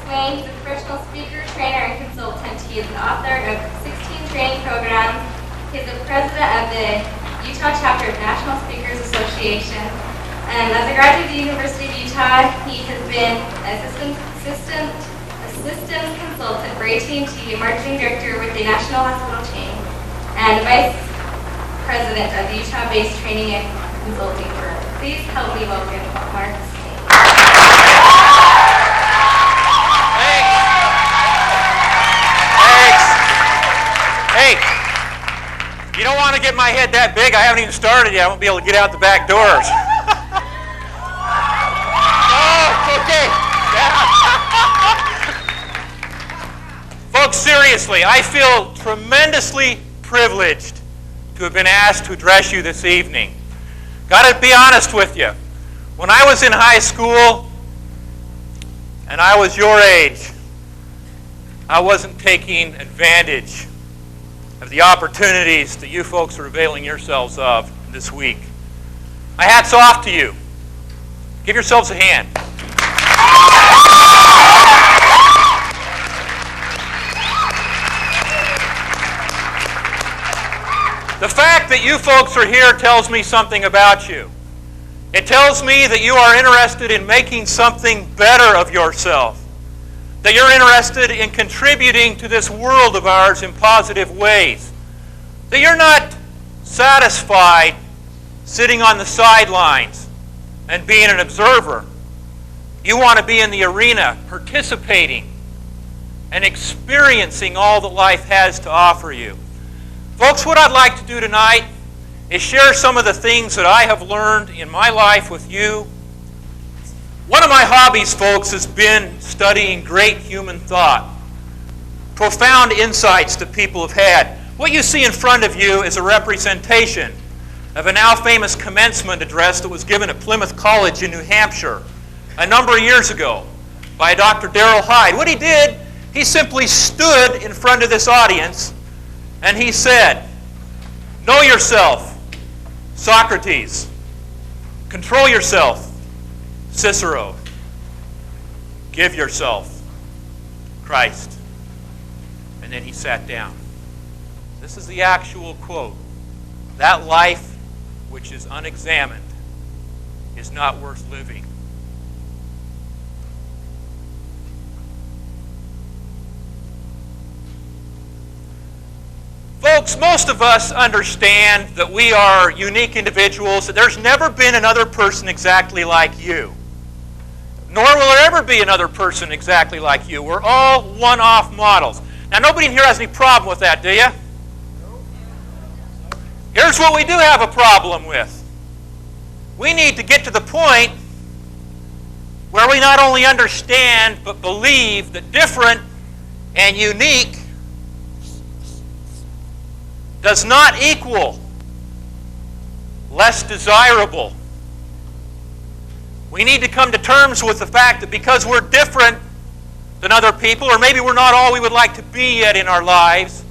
Swain. He's a professional speaker, trainer, and consultant. He is an author of 16 training programs. He's the president of the Utah chapter of National Speakers Association. And as a graduate of the University of Utah, he has been assistant consultant for AT&T, marketing director with the national hospital chain, and vice president of the Utah-based training and consulting firm. Please help me welcome Mark. Hey, you don't want to get my head that big. I haven't even started yet. I won't be able to get out the back doors. Oh, okay. Folks, seriously, I feel tremendously privileged to have been asked to address you this evening. Got to be honest with you. When I was in high school, and I was your age, I wasn't taking advantage of the opportunities that you folks are availing yourselves of this week. My hat's off to you. Give yourselves a hand. The fact that you folks are here tells me something about you. It tells me that you are interested in making something better of yourself. That you're interested in contributing to this world of ours in positive ways. That you're not satisfied sitting on the sidelines and being an observer. You want to be in the arena, participating and experiencing all that life has to offer you. Folks, what I'd like to do tonight is share some of the things that I have learned in my life with you. One of my hobbies, folks, has been studying great human thought, profound insights that people have had. What you see in front of you is a representation of a now famous commencement address that was given at Plymouth College in New Hampshire a number of years ago by Dr. Darrell Hyde. What he did, he simply stood in front of this audience and he said, "Know yourself, Socrates. Control yourself, Cicero. Give yourself, Christ." And then he sat down. This is the actual quote. That life which is unexamined is not worth living. Folks, most of us understand that we are unique individuals, that there's never been another person exactly like you. Nor will there ever be another person exactly like you. We're all one-off models. Now, nobody in here has any problem with that, do you? Here's what we do have a problem with. We need to get to the point where we not only understand, but believe that different and unique does not equal less desirable. We need to come to terms with the fact that because we're different than other people, or maybe we're not all we would like to be yet in our lives,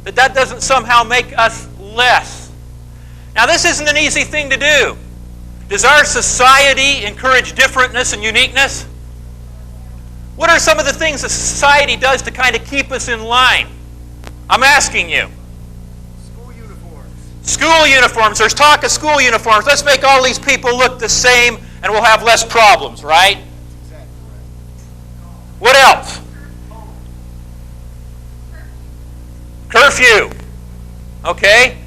that doesn't somehow make us less. Now, this isn't an easy thing to do. Does our society encourage differentness and uniqueness? What are some of the things that society does to kind of keep us in line? I'm asking you. School uniforms. There's talk of school uniforms. Let's make all these people look the same and we'll have less problems, right? What else? Curfew. Okay?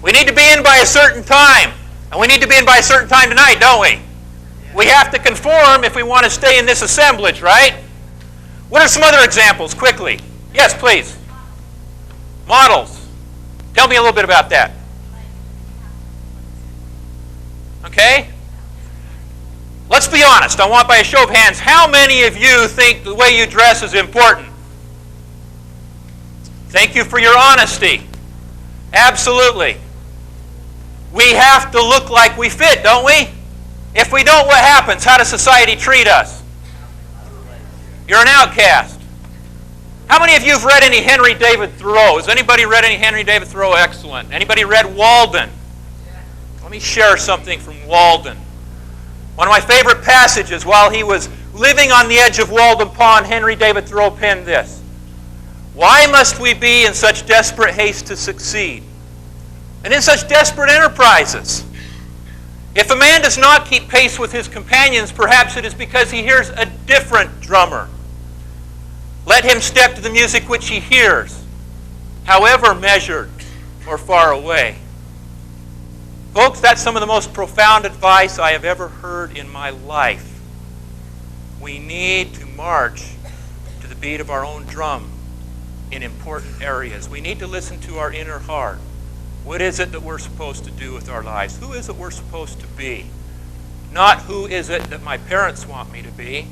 We need to be in by a certain time. And we need to be in by a certain time tonight, don't we? We have to conform if we want to stay in this assemblage, right? What are some other examples, quickly? Yes, please. Models. Tell me a little bit about that. Okay? Let's be honest. I want by a show of hands, how many of you think the way you dress is important? Thank you for your honesty. Absolutely. We have to look like we fit, don't we? If we don't, what happens? How does society treat us? You're an outcast. How many of you have read any Henry David Thoreau? Has anybody read any Henry David Thoreau? Excellent. Anybody read Walden? Let me share something from Walden. One of my favorite passages while he was living on the edge of Walden Pond, Henry David Thoreau penned this: "Why must we be in such desperate haste to succeed, and in such desperate enterprises? If a man does not keep pace with his companions, perhaps it is because he hears a different drummer. Let him step to the music which he hears, however measured or far away." Folks, that's some of the most profound advice I have ever heard in my life. We need to march to the beat of our own drum in important areas. We need to listen to our inner heart. What is it that we're supposed to do with our lives? Who is it we're supposed to be? Not who is it that my parents want me to be,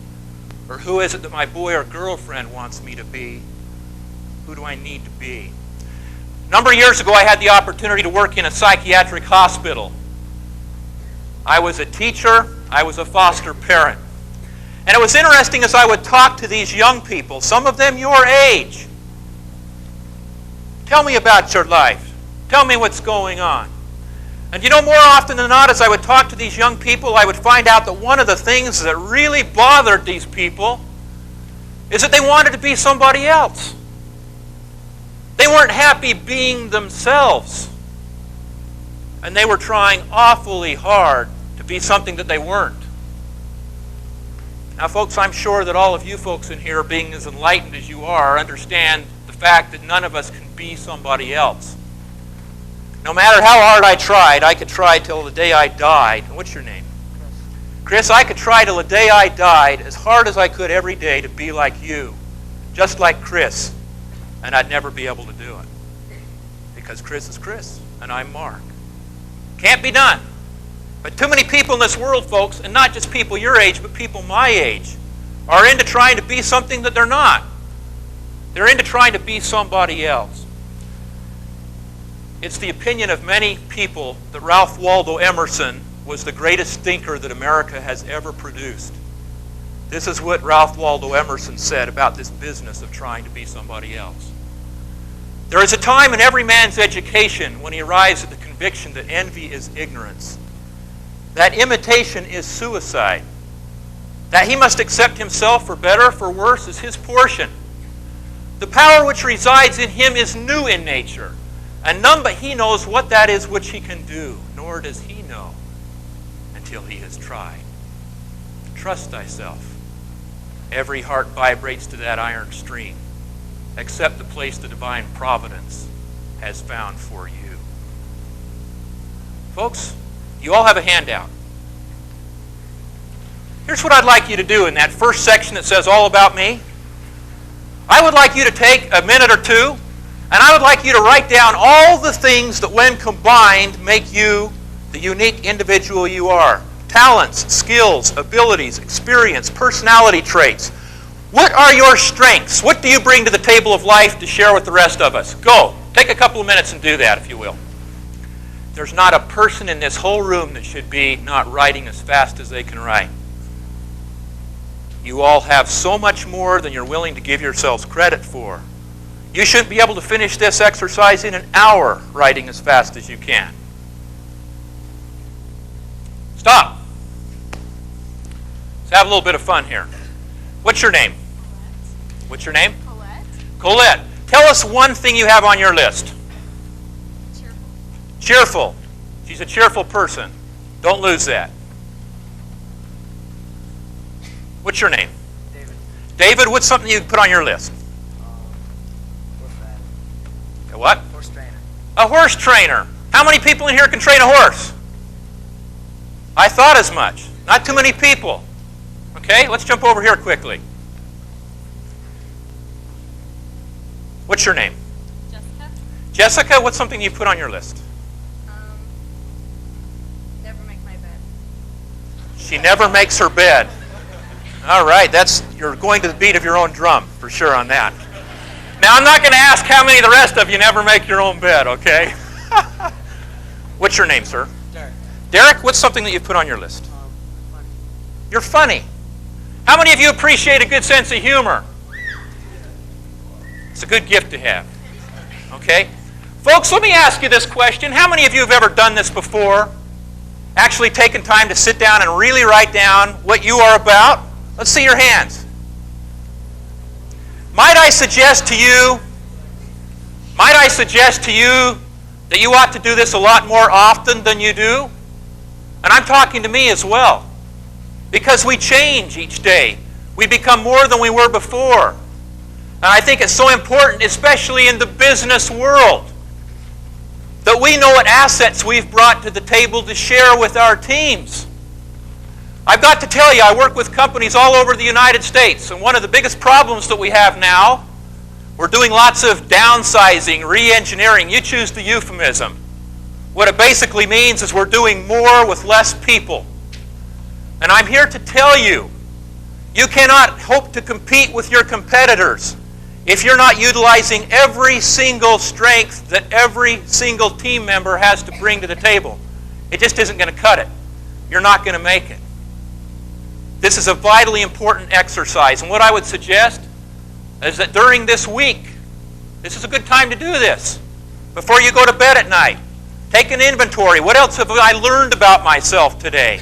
or who is it that my boy or girlfriend wants me to be. Who do I need to be? A number of years ago, I had the opportunity to work in a psychiatric hospital. I was a teacher. I was a foster parent. And it was interesting as I would talk to these young people, some of them your age. Tell me about your life. Tell me what's going on. And you know, more often than not, as I would talk to these young people, I would find out that one of the things that really bothered these people is that they wanted to be somebody else. They weren't happy being themselves. And they were trying awfully hard to be something that they weren't. Now, folks, I'm sure that all of you folks in here, being as enlightened as you are, understand the fact that none of us can be somebody else. No matter how hard I tried, I could try till the day I died. And what's your name? Chris, I could try till the day I died as hard as I could every day to be like you, just like Chris. And I'd never be able to do it. Because Chris is Chris, and I'm Mark. Can't be done. But too many people in this world, folks, and not just people your age, but people my age, are into trying to be something that they're not. They're into trying to be somebody else. It's the opinion of many people that Ralph Waldo Emerson was the greatest thinker that America has ever produced. This is what Ralph Waldo Emerson said about this business of trying to be somebody else. There is a time in every man's education when he arrives at the conviction that envy is ignorance, that imitation is suicide, that he must accept himself for better, for worse, as his portion. The power which resides in him is new in nature, and none but he knows what that is which he can do, nor does he know until he has tried. Trust thyself. Every heart vibrates to that iron stream, except the place the divine providence has found for you. Folks, you all have a handout. Here's what I'd like you to do in that first section that says all about me. I would like you to take a minute or two, and I would like you to write down all the things that when combined make you the unique individual you are. Talents, skills, abilities, experience, personality traits. What are your strengths? What do you bring to the table of life to share with the rest of us? Go. Take a couple of minutes and do that, if you will. There's not a person in this whole room that should be not writing as fast as they can write. You all have so much more than you're willing to give yourselves credit for. You should be able to finish this exercise in an hour writing as fast as you can. Stop. Let's have a little bit of fun here. What's your name? What's your name? Colette. Colette. Tell us one thing you have on your list. Cheerful. Cheerful. She's a cheerful person. Don't lose that. What's your name? David. David, what's something you put on your list? Horse rider. A what? Horse trainer. A horse trainer. How many people in here can train a horse? I thought as much. Not too many people. Okay, let's jump over here quickly. What's your name? Jessica. Jessica, what's something you put on your list? Never make my bed. She never makes her bed. All right, you're going to the beat of your own drum, for sure on that. Now, I'm not going to ask how many of the rest of you never make your own bed, okay? What's your name, sir? Derek. Derek, what's something that you put on your list? Funny. You're funny. How many of you appreciate a good sense of humor? It's a good gift to have. Okay? Folks, let me ask you this question. How many of you have ever done this before? Actually taken time to sit down and really write down what you are about? Let's see your hands. Might I suggest to you that you ought to do this a lot more often than you do? And I'm talking to me as well. Because we change each day. We become more than we were before. And I think it's so important, especially in the business world, that we know what assets we've brought to the table to share with our teams. I've got to tell you, I work with companies all over the United States, and one of the biggest problems that we have now, we're doing lots of downsizing, re-engineering. You choose the euphemism. What it basically means is we're doing more with less people. And I'm here to tell you, you cannot hope to compete with your competitors if you're not utilizing every single strength that every single team member has to bring to the table. It just isn't going to cut it. You're not going to make it. This is a vitally important exercise, and what I would suggest is that during this week, this is a good time to do this. Before you go to bed at night, take an inventory. What else have I learned about myself today?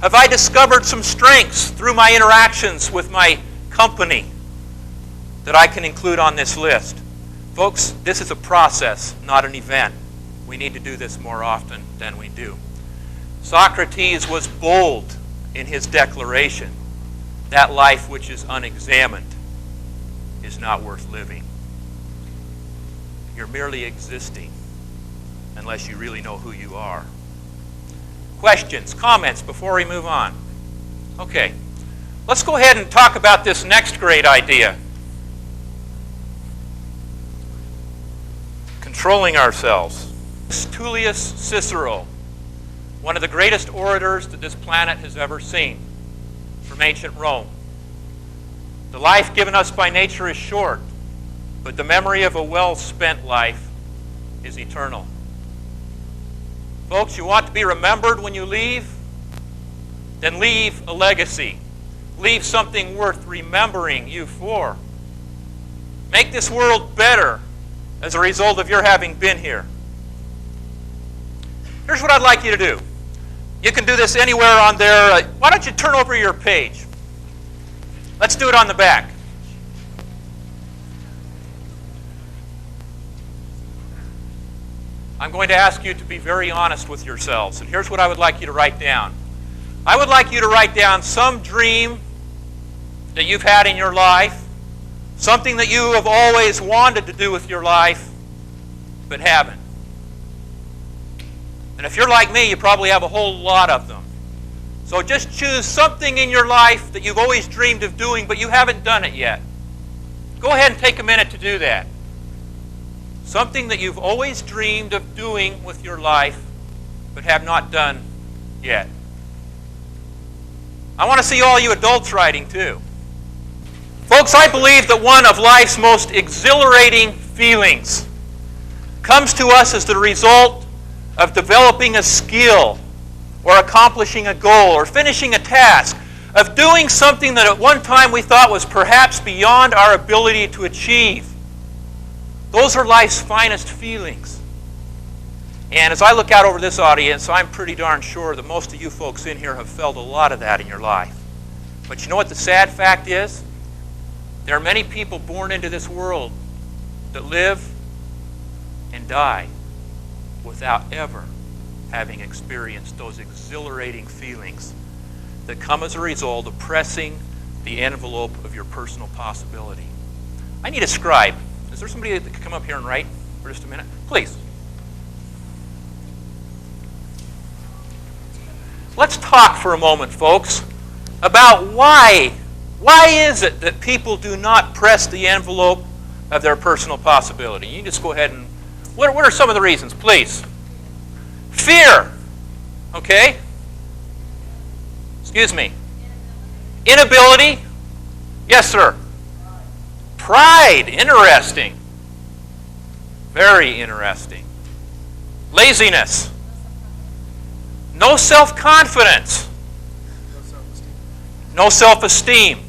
Have I discovered some strengths through my interactions with my company that I can include on this list? Folks, this is a process, not an event. We need to do this more often than we do. Socrates was bold in his declaration. That life which is unexamined is not worth living. You're merely existing unless you really know who you are. Questions, comments before we move on? Okay, let's go ahead and talk about this next great idea. Controlling ourselves. Tullius Cicero, one of the greatest orators that this planet has ever seen, from ancient Rome. The life given us by nature is short, but the memory of a well-spent life is eternal. Folks, you want to be remembered when you leave? Then leave a legacy. Leave something worth remembering you for. Make this world better as a result of your having been here. Here's what I'd like you to do. You can do this anywhere on there. Why don't you turn over your page? Let's do it on the back. I'm going to ask you to be very honest with yourselves. And here's what I would like you to write down. I would like you to write down some dream that you've had in your life, something that you have always wanted to do with your life, but haven't. And if you're like me, you probably have a whole lot of them. So just choose something in your life that you've always dreamed of doing, but you haven't done it yet. Go ahead and take a minute to do that. Something that you've always dreamed of doing with your life, but have not done yet. I want to see all you adults writing too. Folks, I believe that one of life's most exhilarating feelings comes to us as the result of developing a skill or accomplishing a goal or finishing a task, of doing something that at one time we thought was perhaps beyond our ability to achieve. Those are life's finest feelings. And as I look out over this audience, I'm pretty darn sure that most of you folks in here have felt a lot of that in your life. But you know what the sad fact is? There are many people born into this world that live and die without ever having experienced those exhilarating feelings that come as a result of pressing the envelope of your personal possibility. I need a scribe. Is there somebody that could come up here and write for just a minute? Please. Let's talk for a moment, folks, about why. Why is it that people do not press the envelope of their personal possibility? You can just go ahead and... What are some of the reasons, please? Fear. Okay? Excuse me. Inability. Yes, sir. Pride. Interesting. Very interesting. Laziness. No self-confidence. No self-esteem.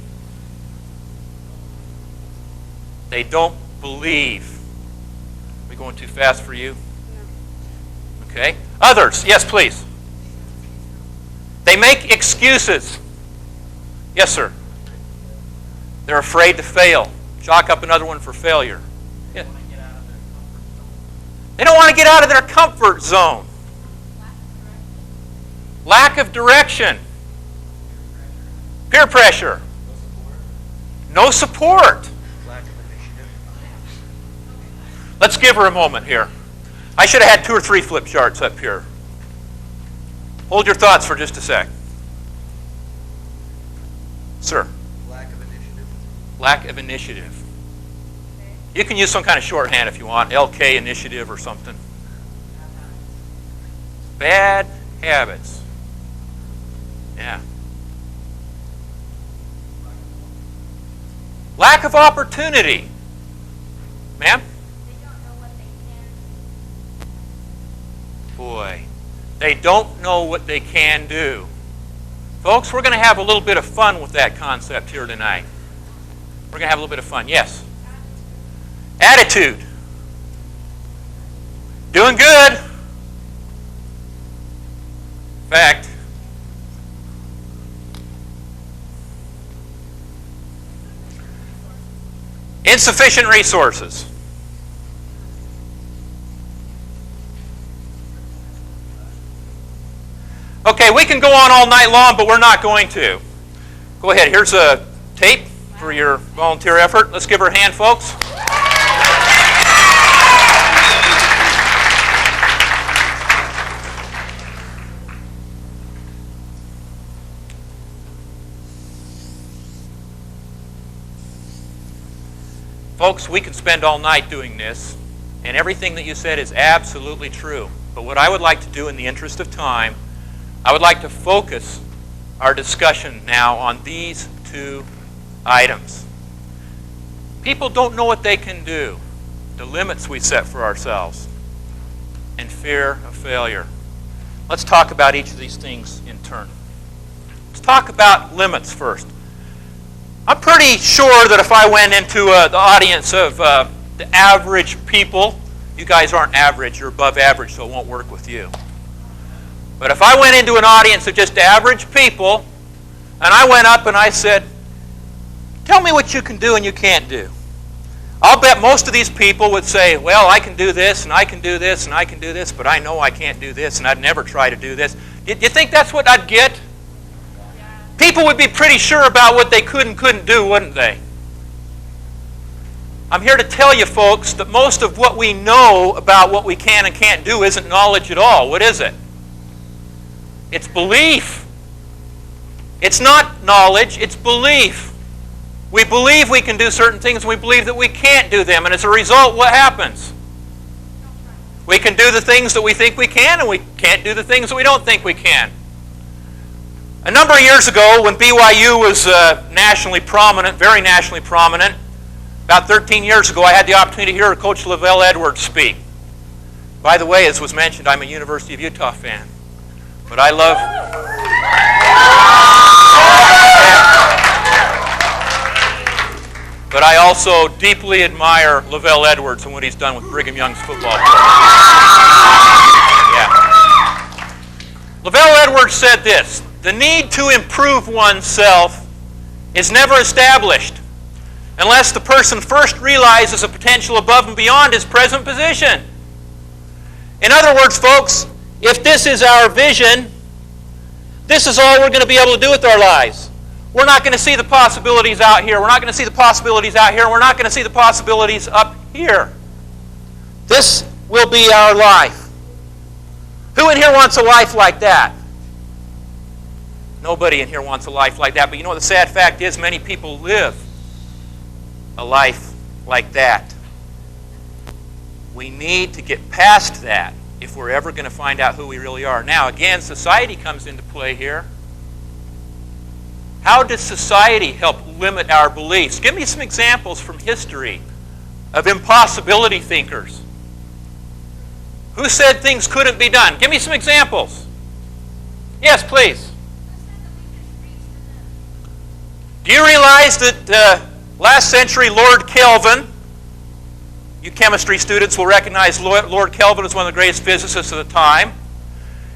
They don't believe. Are we going too fast for you? Okay. Others. Yes, please. They make excuses. Yes, sir. They're afraid to fail. Chalk up another one for failure. Yeah. They don't want to get out of their comfort zone. Lack of direction. Peer pressure. No support. Lack of initiative. Let's give her a moment here. I should have had 2 or 3 flip charts up here. Hold your thoughts for just a sec. Sir. Lack of initiative. Lack of initiative. You can use some kind of shorthand if you want, LK initiative or something. Bad habits. Yeah. Lack of opportunity. Ma'am? They don't know what they can. Boy, they don't know what they can do. Folks, we're going to have a little bit of fun with that concept here tonight. We're going to have a little bit of fun. Yes? Attitude. Doing good. In fact, insufficient resources. Okay, we can go on all night long, but we're not going to. Go ahead. Here's a tape for your volunteer effort. Let's give her a hand, folks. Folks, we can spend all night doing this, and everything that you said is absolutely true. But what I would like to do in the interest of time, I would like to focus our discussion now on these 2 items. People don't know what they can do, the limits we set for ourselves, and fear of failure. Let's talk about each of these things in turn. Let's talk about limits first. I'm pretty sure that if I went into the audience of the average people, you guys aren't average, you're above average, so it won't work with you. But if I went into an audience of just average people, and I went up and I said, tell me what you can do and you can't do. I'll bet most of these people would say, well, I can do this, and I can do this, and I can do this, but I know I can't do this, and I'd never try to do this. Do you think that's what I'd get? People would be pretty sure about what they could and couldn't do, wouldn't they? I'm here to tell you, folks, that most of what we know about what we can and can't do isn't knowledge at all. What is it? It's belief. It's not knowledge, it's belief. We believe we can do certain things, and we believe that we can't do them. And as a result, what happens? We can do the things that we think we can, and we can't do the things that we don't think we can. A number of years ago, when BYU was nationally prominent, very nationally prominent, about 13 years ago, I had the opportunity to hear Coach Lavelle Edwards speak. By the way, as was mentioned, I'm a University of Utah fan. But I love... But I also deeply admire Lavelle Edwards and what he's done with Brigham Young's football program. Yeah. Lavelle Edwards said this: the need to improve oneself is never established unless the person first realizes a potential above and beyond his present position. In other words, folks, if this is our vision, this is all we're going to be able to do with our lives. We're not going to see the possibilities out here. We're not going to see the possibilities out here. We're not going to see the possibilities up here. This will be our life. Who in here wants a life like that? Nobody in here wants a life like that. But you know what the sad fact is? Many people live a life like that. We need to get past that if we're ever going to find out who we really are. Now, again, society comes into play here. How does society help limit our beliefs? Give me some examples from history of impossibility thinkers. Who said things couldn't be done? Give me some examples. Yes, please. Do you realize that last century Lord Kelvin, you chemistry students will recognize Lord Kelvin as one of the greatest physicists of the time.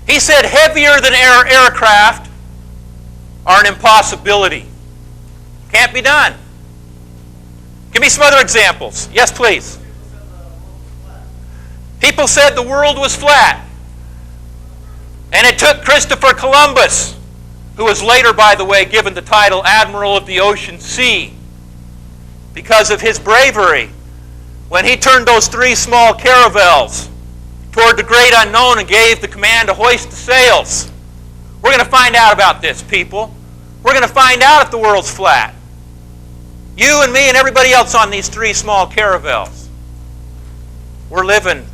He said heavier than aircraft are an impossibility. Can't be done. Give me some other examples. Yes, please. People said the world was flat. And it took Christopher Columbus, who was later, by the way, given the title Admiral of the Ocean Sea, because of his bravery when he turned those 3 small caravels toward the great unknown and gave the command to hoist the sails. We're going to find out about this, people. We're going to find out if the world's flat. You and me and everybody else on these 3 small caravels. We're living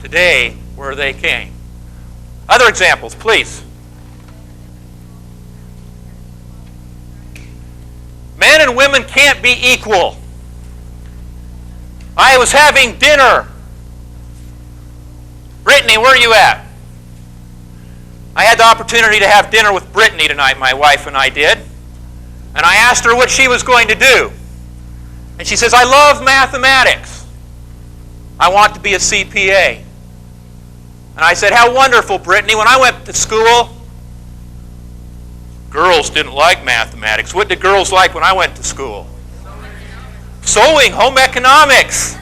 today where they came. Other examples, please. Men and women can't be equal. I was having dinner. Brittany, where are you at? I had the opportunity to have dinner with Brittany tonight, my wife and I did. And I asked her what she was going to do. And she says, I love mathematics. I want to be a CPA. And I said, how wonderful, Brittany. When I went to school, girls didn't like mathematics. What did girls like when I went to school? Sewing, home economics.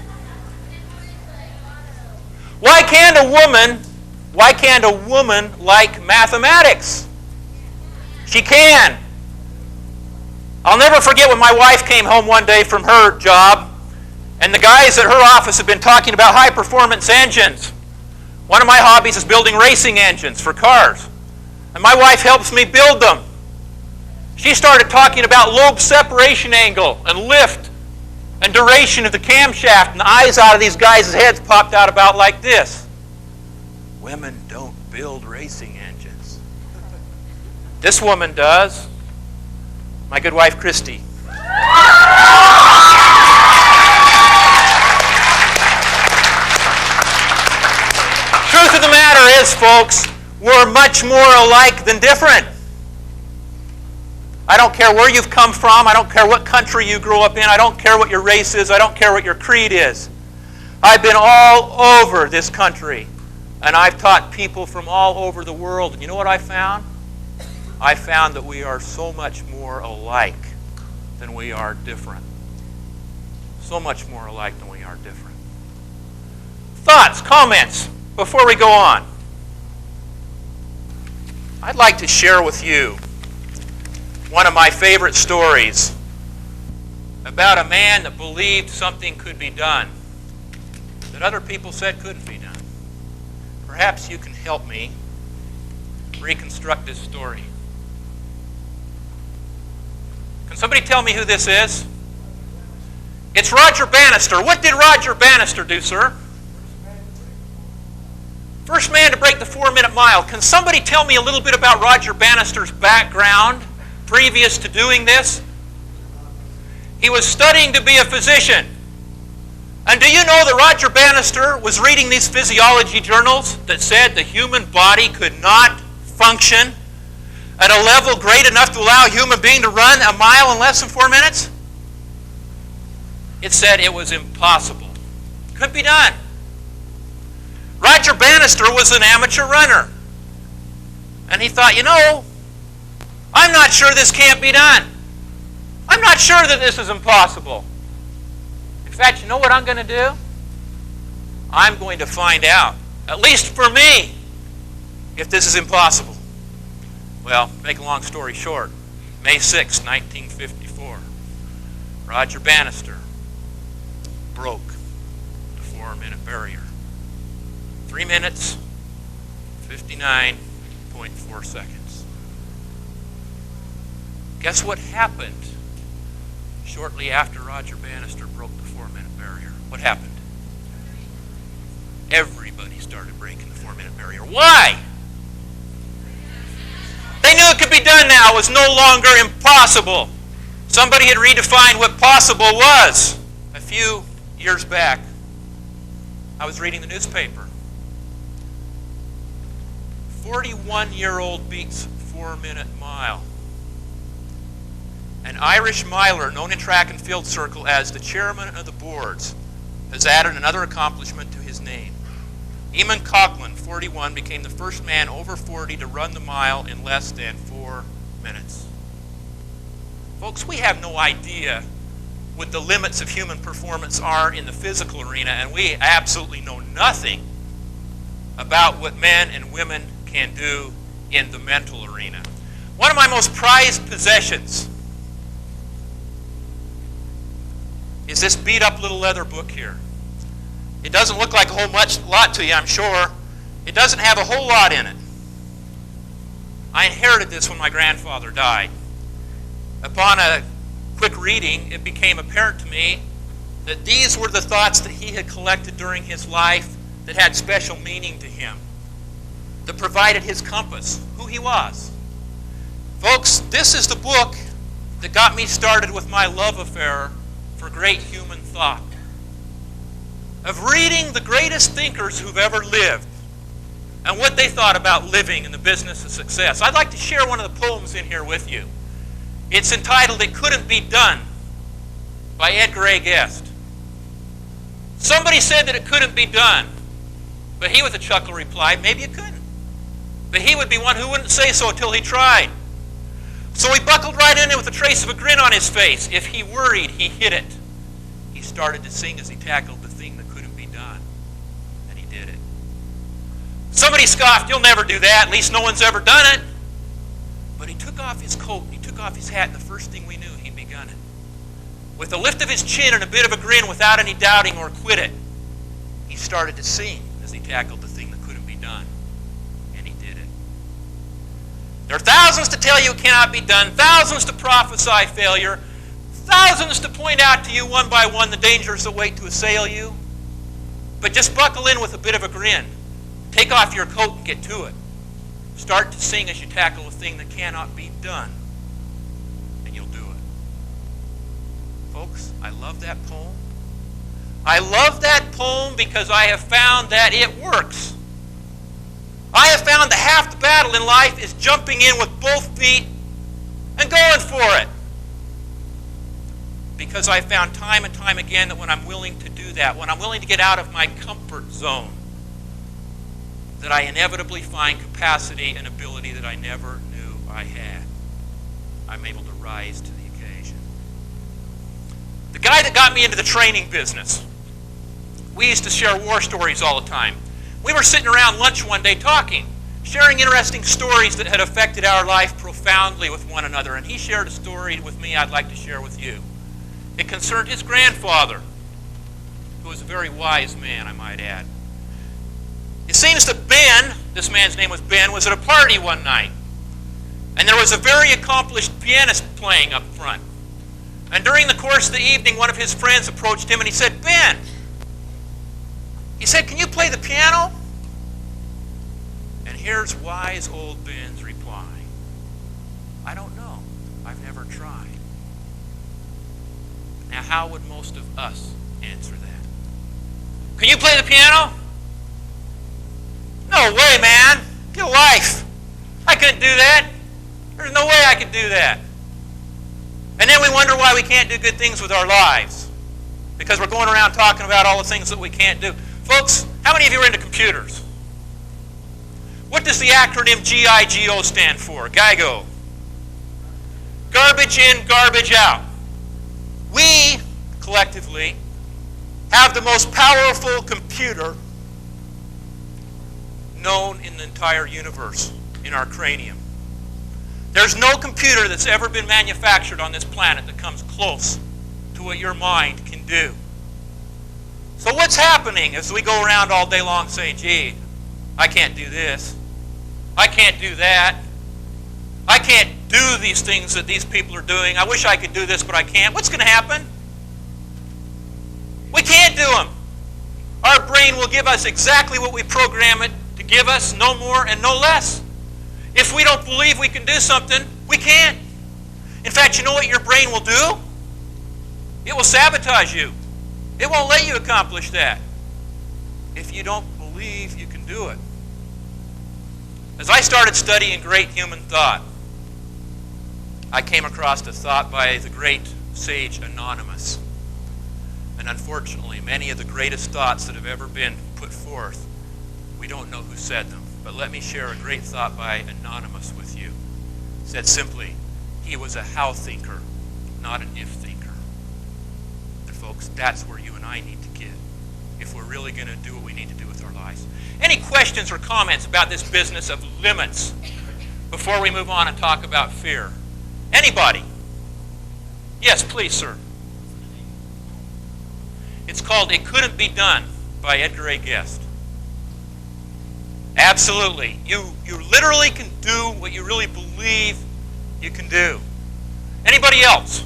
Why can't a woman like mathematics? She can. I'll never forget when my wife came home one day from her job, and the guys at her office had been talking about high-performance engines. One of my hobbies is building racing engines for cars. And my wife helps me build them. She started talking about lobe separation angle and lift and duration of the camshaft, and the eyes out of these guys' heads popped out about like this. Women don't build racing engines. This woman does. My good wife, Christy. Truth of the matter is, folks, we're much more alike than different. I don't care where you've come from. I don't care what country you grew up in. I don't care what your race is. I don't care what your creed is. I've been all over this country, and I've taught people from all over the world. And you know what I found? I found that we are so much more alike than we are different. So much more alike than we are different. Thoughts, comments before we go on? I'd like to share with you one of my favorite stories about a man that believed something could be done that other people said couldn't be done. Perhaps you can help me reconstruct this story. Can somebody tell me who this is? It's Roger Bannister. What did Roger Bannister do, sir? First man to break the 4-minute mile. Can somebody tell me a little bit about Roger Bannister's background previous to doing this? He was studying to be a physician. And do you know that Roger Bannister was reading these physiology journals that said the human body could not function at a level great enough to allow a human being to run a mile in less than 4 minutes? It said it was impossible. Couldn't be done. Roger Bannister was an amateur runner. And he thought, you know, I'm not sure this can't be done. I'm not sure that this is impossible. In fact, you know what I'm going to do? I'm going to find out, at least for me, if this is impossible. Well, make a long story short, May 6, 1954, Roger Bannister broke the 4-minute barrier. 3 minutes, 59.4 seconds. Guess what happened shortly after Roger Bannister broke the 4-minute barrier? What happened? Everybody started breaking the 4-minute barrier. Why? They knew it could be done now. It was no longer impossible. Somebody had redefined what possible was. A few years back, I was reading the newspaper. 41-year-old beats 4-minute mile. An Irish miler known in track and field circle as the chairman of the boards has added another accomplishment to his name. Eamon Coughlin, 41, became the first man over 40 to run the mile in less than 4 minutes. Folks, we have no idea what the limits of human performance are in the physical arena, and we absolutely know nothing about what men and women can do in the mental arena. One of my most prized possessions is this beat-up little leather book here. It doesn't look like a whole lot to you, I'm sure. It doesn't have a whole lot in it. I inherited this when my grandfather died. Upon a quick reading, it became apparent to me that these were the thoughts that he had collected during his life that had special meaning to him, that provided his compass, who he was. Folks, this is the book that got me started with my love affair for great human thought, of reading the greatest thinkers who've ever lived and what they thought about living in the business of success. I'd like to share one of the poems in here with you. It's entitled, "It Couldn't Be Done," by Edgar A. Guest. Somebody said that it couldn't be done, but he with a chuckle replied, maybe it couldn't. But he would be one who wouldn't say so until he tried. So he buckled right in with a trace of a grin on his face. If he worried, he hit it. He started to sing as he tackled the thing that couldn't be done, and he did it. Somebody scoffed, "You'll never do that, at least no one's ever done it." But he took off his coat and he took off his hat, and the first thing we knew, he'd begun it. With a lift of his chin and a bit of a grin without any doubting or quit it, he started to sing as he tackled the thing that couldn't be done, and he did it. There are thousands to tell you it cannot be done, thousands to prophesy failure, thousands to point out to you one by one the dangers that wait to assail you. But just buckle in with a bit of a grin. Take off your coat and get to it. Start to sing as you tackle a thing that cannot be done, and you'll do it. Folks, I love that poem. I love that poem because I have found that it works. I have found that half the battle in life is jumping in with both feet and going for it. Because I found time and time again that when I'm willing to do that, when I'm willing to get out of my comfort zone, that I inevitably find capacity and ability that I never knew I had. I'm able to rise to the occasion. The guy that got me into the training business, we used to share war stories all the time. We were sitting around lunch one day talking, sharing interesting stories that had affected our life profoundly with one another. And he shared a story with me I'd like to share with you. It concerned his grandfather, who was a very wise man, I might add. It seems that Ben, this man's name was Ben, was at a party one night. And there was a very accomplished pianist playing up front. And during the course of the evening, one of his friends approached him and he said, "Ben," he said, "can you play the piano?" And here's wise old Ben's reply: "I don't know. I've never tried." Now, how would most of us answer that? "Can you play the piano?" "No way, man. Get a life. I couldn't do that. There's no way I could do that." And then we wonder why we can't do good things with our lives. Because we're going around talking about all the things that we can't do. Folks, how many of you are into computers? What does the acronym GIGO stand for? GIGO. Garbage in, garbage out. We, collectively, have the most powerful computer known in the entire universe in our cranium. There's no computer that's ever been manufactured on this planet that comes close to what your mind can do. So what's happening as we go around all day long saying, "Gee, I can't do this. I can't do that. I can't do these things that these people are doing. I wish I could do this, but I can't." What's going to happen? We can't do them. Our brain will give us exactly what we program it to give us, no more and no less. If we don't believe we can do something, we can't. In fact, you know what your brain will do? It will sabotage you. It won't let you accomplish that if you don't believe you can do it. As I started studying great human thought, I came across a thought by the great sage Anonymous. And unfortunately, many of the greatest thoughts that have ever been put forth, we don't know who said them. But let me share a great thought by Anonymous with you. It said simply, he was a how thinker, not an if thinker. And folks, that's where you and I need to get if we're really going to do what we need to do with our lives. Any questions or comments about this business of limits before we move on and talk about fear? Anybody? Yes, please, sir. It's called It Couldn't Be Done by Edgar A. Guest. Absolutely. You literally can do what you really believe you can do. Anybody else?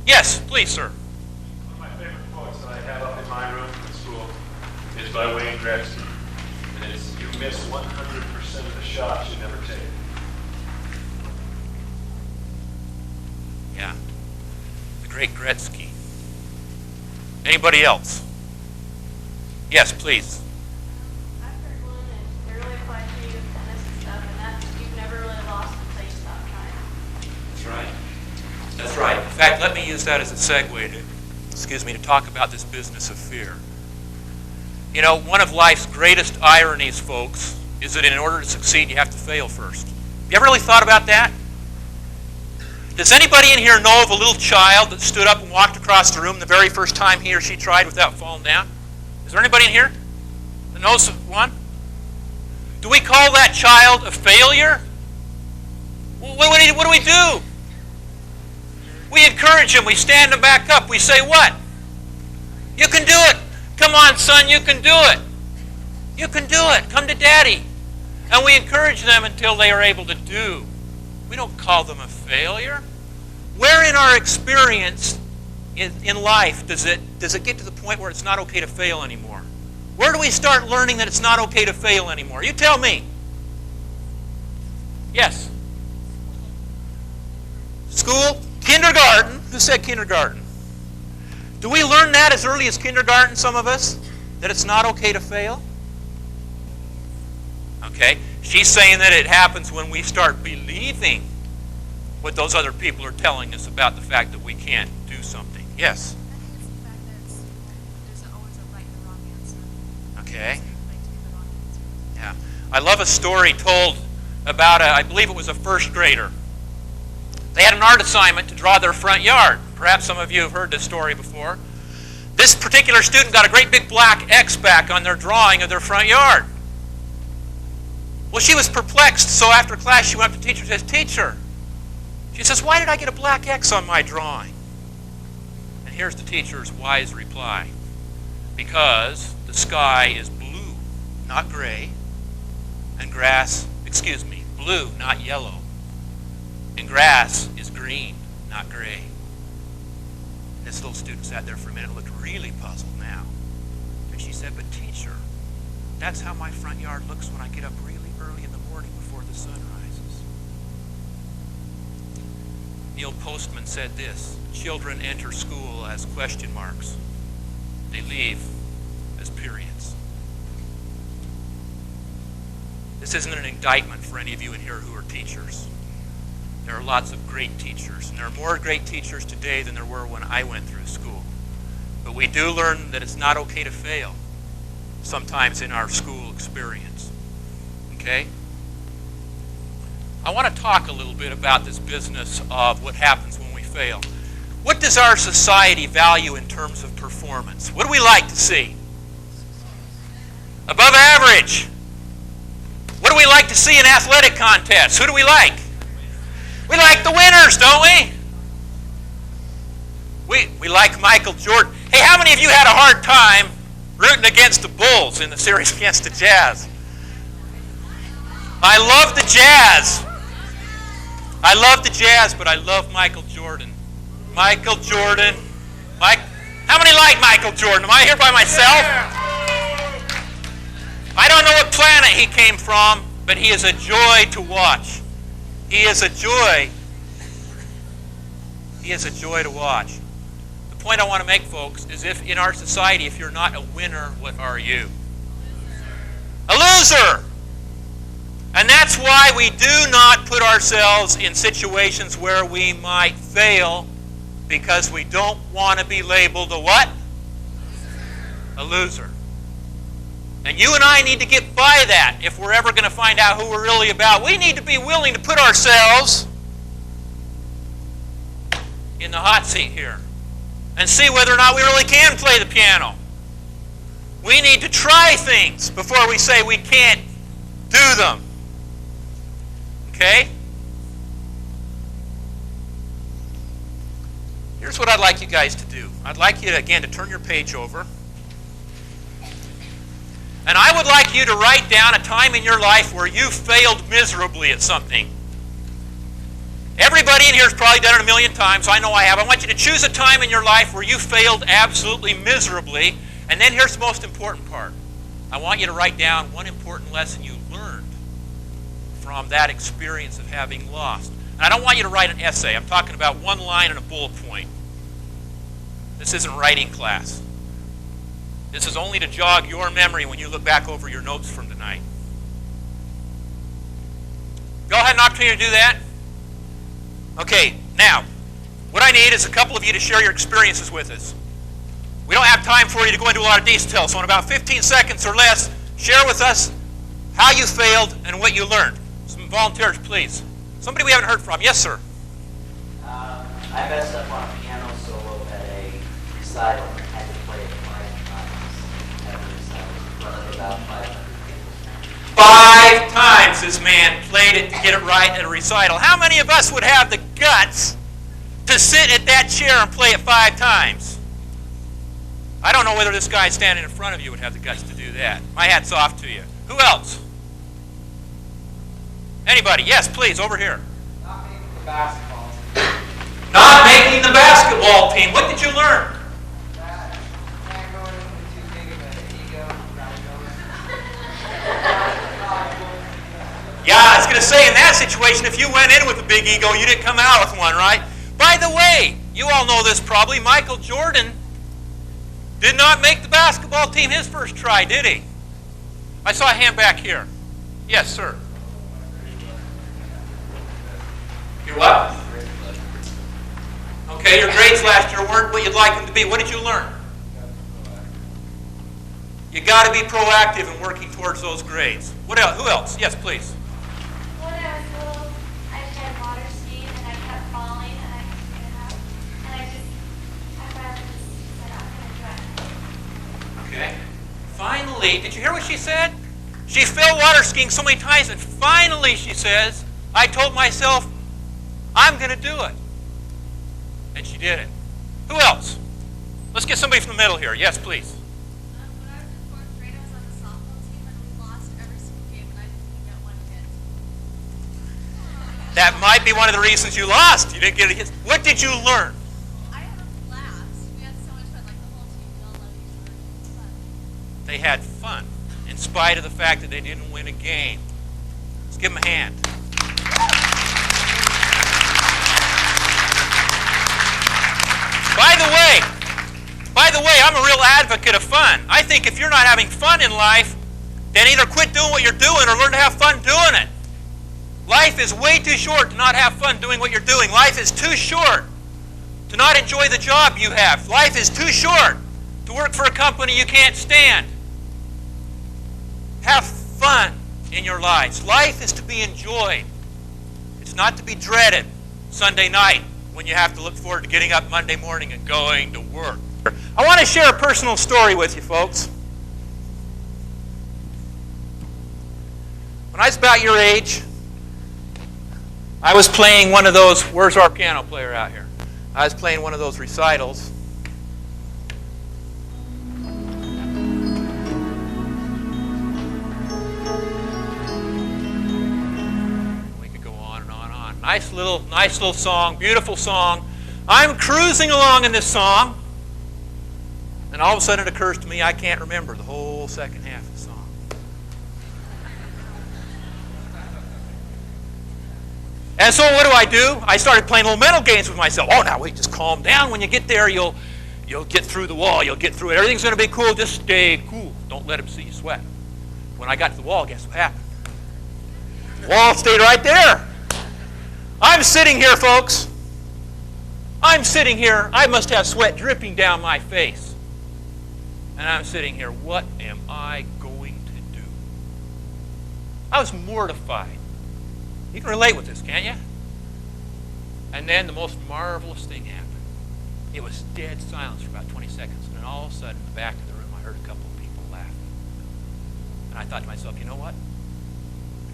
Yes, please, sir. One of my favorite quotes that I have up in my room in school is by Wayne Gretzky. And it's, you miss 100% of the shots you never take. Yeah. The great Gretzky. Anybody else? Yes, please. I've heard one and it really applies to you with tennis and stuff, and that's you've never really lost until you stop trying. That's right. That's right. In fact, let me use that as a segue to talk about this business of fear. You know, one of life's greatest ironies, folks, is that in order to succeed, you have to fail first. Have you ever really thought about that? Does anybody in here know of a little child that stood up and walked across the room the very first time he or she tried without falling down? Is there anybody in here that knows of one? Do we call that child a failure? What do we do? We encourage him. We stand him back up. We say what? You can do it. Come on, son, you can do it. You can do it. Come to Daddy. And we encourage them until they are able to do. We don't call them a failure. Where in our experience in life does it get to the point where it's not okay to fail anymore? Where do we start learning that it's not okay to fail anymore? You tell me. Yes. School? Kindergarten? Who said kindergarten? Do we learn that as early as kindergarten, some of us? That it's not okay to fail? Okay. She's saying that it happens when we start believing what those other people are telling us about the fact that we can't do something. Yes? I think it's the fact that there's always a right and a wrong answer. Okay. So you'd like to give the wrong answer. Yeah. I love a story told about, I believe it was a first grader. They had an art assignment to draw their front yard. Perhaps some of you have heard this story before. This particular student got a great big black X back on their drawing of their front yard. Well, she was perplexed, so after class she went up to the teacher and says, "Teacher," she says, "why did I get a black X on my drawing?" And here's the teacher's wise reply. Because the sky is blue, not gray, and blue, not yellow, and grass is green, not gray. And this little student sat there for a minute and looked really puzzled now. And she said, "But teacher, that's how my front yard looks when I get up really early in the morning before the sun rises." The old postman said this: children enter school as question marks. They leave as periods. This isn't an indictment for any of you in here who are teachers. There are lots of great teachers, and there are more great teachers today than there were when I went through school. But we do learn that it's not okay to fail sometimes in our school experience. Okay? I want to talk a little bit about this business of what happens when we fail. What does our society value in terms of performance? What do we like to see? Above average. What do we like to see in athletic contests? Who do we like? We like the winners, don't we? We like Michael Jordan. Hey, how many of you had a hard time rooting against the Bulls in the series against the Jazz? I love the Jazz. I love the Jazz, but I love Michael Jordan. Michael Jordan. How many like Michael Jordan? Am I here by myself? I don't know what planet he came from, but he is a joy to watch. He is a joy. He is a joy to watch. The point I want to make, folks, is if in our society, if you're not a winner, what are you? A loser. And that's why we do not put ourselves in situations where we might fail, because we don't want to be labeled a what? A loser. And you and I need to get by that if we're ever going to find out who we're really about. We need to be willing to put ourselves in the hot seat here and see whether or not we really can play the piano. We need to try things before we say we can't do them. Okay? Here's what I'd like you guys to do. I'd like you, again, to turn your page over. And I would like you to write down a time in your life where you failed miserably at something. Everybody in here has probably done it a million times. I know I have. I want you to choose a time in your life where you failed absolutely miserably. And then here's the most important part. I want you to write down one important lesson you learned from that experience of having lost. And I don't want you to write an essay. I'm talking about one line and a bullet point. This isn't writing class. This is only to jog your memory when you look back over your notes from tonight. You all had an opportunity to do that? Okay, now, what I need is a couple of you to share your experiences with us. We don't have time for you to go into a lot of detail, so in about 15 seconds or less, share with us how you failed and what you learned. Some volunteers, please. Somebody we haven't heard from. Yes, sir. I messed up on a piano solo at a recital and had to play it 5 times at a recital in front of about 500 people. 5 times this man played it to get it right at a recital. How many of us would have the guts to sit at that chair and play it 5 times? I don't know whether this guy standing in front of you would have the guts to do that. My hat's off to you. Who else? Anybody? Yes, please, over here. Not making the basketball team. Not making the basketball team. What did you learn? That can't go into too big of an ego. Yeah, I was going to say, in that situation, if you went in with a big ego, you didn't come out with one, right? By the way, you all know this probably, Michael Jordan did not make the basketball team his first try, did he? I saw a hand back here. Yes, sir. Your what? Okay, your grades last year weren't what you'd like them to be. What did you learn? You got to be proactive in working towards those grades. What else? Who else? Yes, please. When I was little, I tried water skiing and I kept falling and I couldn't get it out. And I finally just said, I'm going to try. Okay. Finally, did you hear what she said? She failed water skiing so many times, and finally she says, I told myself, I'm going to do it. And she did it. Who else? Let's get somebody from the middle here. Yes, please. When I was in 4th grade, I was on the softball team and we lost every single game and I didn't get one hit. That might be one of the reasons you lost. You didn't get a hit. What did you learn? I had a blast. We had so much fun, like the whole team, we all loved each other. It was fun. They had fun, in spite of the fact that they didn't win a game. Let's give them a hand. By the way, I'm a real advocate of fun. I think if you're not having fun in life, then either quit doing what you're doing or learn to have fun doing it. Life is way too short to not have fun doing what you're doing. Life is too short to not enjoy the job you have. Life is too short to work for a company you can't stand. Have fun in your lives. Life is to be enjoyed. It's not to be dreaded Sunday night when you have to look forward to getting up Monday morning and going to work. I want to share a personal story with you, folks. When I was about your age, I was playing one of those, where's our piano player out here? I was playing one of those recitals. We could go on and on and on. Nice little song, beautiful song. I'm cruising along in this song, and all of a sudden it occurs to me I can't remember the whole second half of the song. And so what do? I started playing little mental games with myself. Oh, now wait, just calm down. When you get there, you'll get through the wall. You'll get through it. Everything's going to be cool. Just stay cool. Don't let them see you sweat. When I got to the wall, guess what happened? The wall stayed right there. I'm sitting here, folks. I'm sitting here. I must have sweat dripping down my face. And I'm sitting here. What am I going to do? I was mortified. You can relate with this, can't you? And then the most marvelous thing happened. It was dead silence for about 20 seconds. And then all of a sudden, in the back of the room, I heard a couple of people laughing. And I thought to myself, you know what?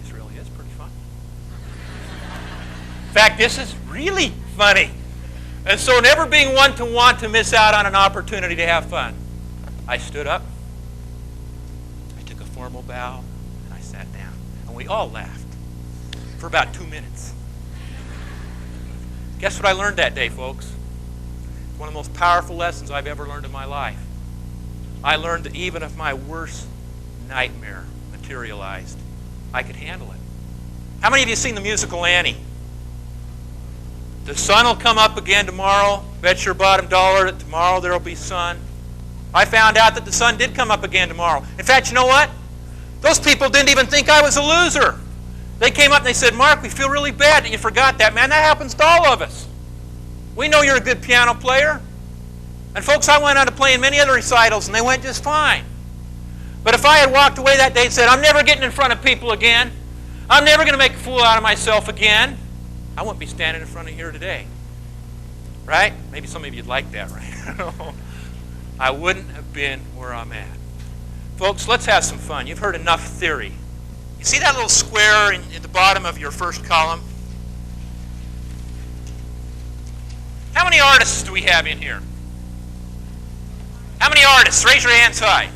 This really is pretty fun. In fact, this is really funny. And so never being one to want to miss out on an opportunity to have fun, I stood up, I took a formal bow, and I sat down. And we all laughed for about 2 minutes. Guess what I learned that day, folks? It's one of the most powerful lessons I've ever learned in my life. I learned that even if my worst nightmare materialized, I could handle it. How many of you have seen the musical Annie? The sun will come up again tomorrow. Bet your bottom dollar that tomorrow there will be sun. I found out that the sun did come up again tomorrow. In fact, you know what? Those people didn't even think I was a loser. They came up and they said, Mark, we feel really bad that you forgot that. Man, that happens to all of us. We know you're a good piano player. And folks, I went on to play in many other recitals and they went just fine. But if I had walked away that day and said, I'm never getting in front of people again, I'm never going to make a fool out of myself again, I wouldn't be standing in front of here today. Right? Maybe some of you'd like that, right? I wouldn't have been where I'm at. Folks, let's have some fun. You've heard enough theory. You see that little square at the bottom of your first column? How many artists do we have in here? How many artists? Raise your hands high.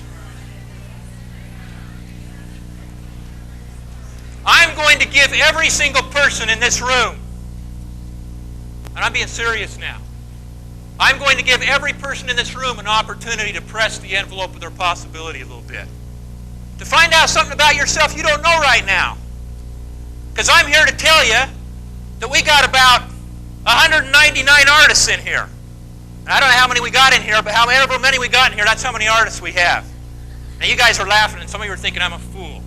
I'm going to give every single person in this room, and I'm being serious now, I'm going to give every person in this room an opportunity to press the envelope of their possibility a little bit. To find out something about yourself you don't know right now. Because I'm here to tell you that we got about 199 artists in here. And I don't know how many we got in here, but however many we got in here, that's how many artists we have. Now you guys are laughing, and some of you are thinking I'm a fool.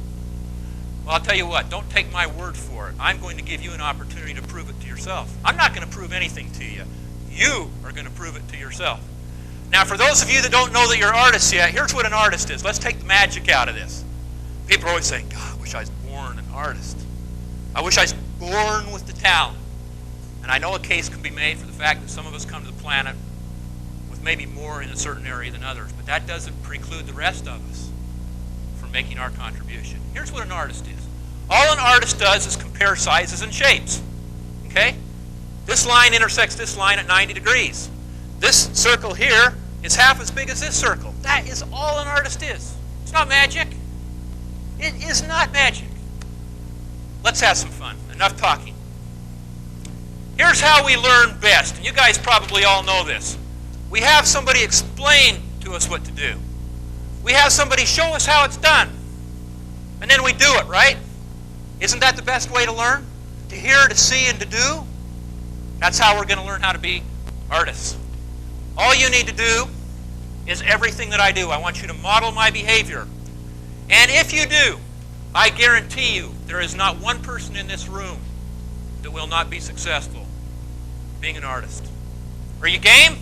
Well, I'll tell you what, don't take my word for it. I'm going to give you an opportunity to prove it to yourself. I'm not going to prove anything to you. You are going to prove it to yourself. Now, for those of you that don't know that you're artists yet, here's what an artist is. Let's take the magic out of this. People are always saying, God, I wish I was born an artist. I wish I was born with the talent. And I know a case can be made for the fact that some of us come to the planet with maybe more in a certain area than others, but that doesn't preclude the rest of us from making our contribution. Here's what an artist is. All an artist does is compare sizes and shapes. Okay? This line intersects this line at 90 degrees. This circle here is half as big as this circle. That is all an artist is. It's not magic. It is not magic. Let's have some fun. Enough talking. Here's how we learn best. And you guys probably all know this. We have somebody explain to us what to do. We have somebody show us how it's done. And then we do it, right? Isn't that the best way to learn? To hear, to see, and to do? That's how we're going to learn how to be artists. All you need to do is everything that I do. I want you to model my behavior. And if you do, I guarantee you there is not one person in this room that will not be successful being an artist. Are you game?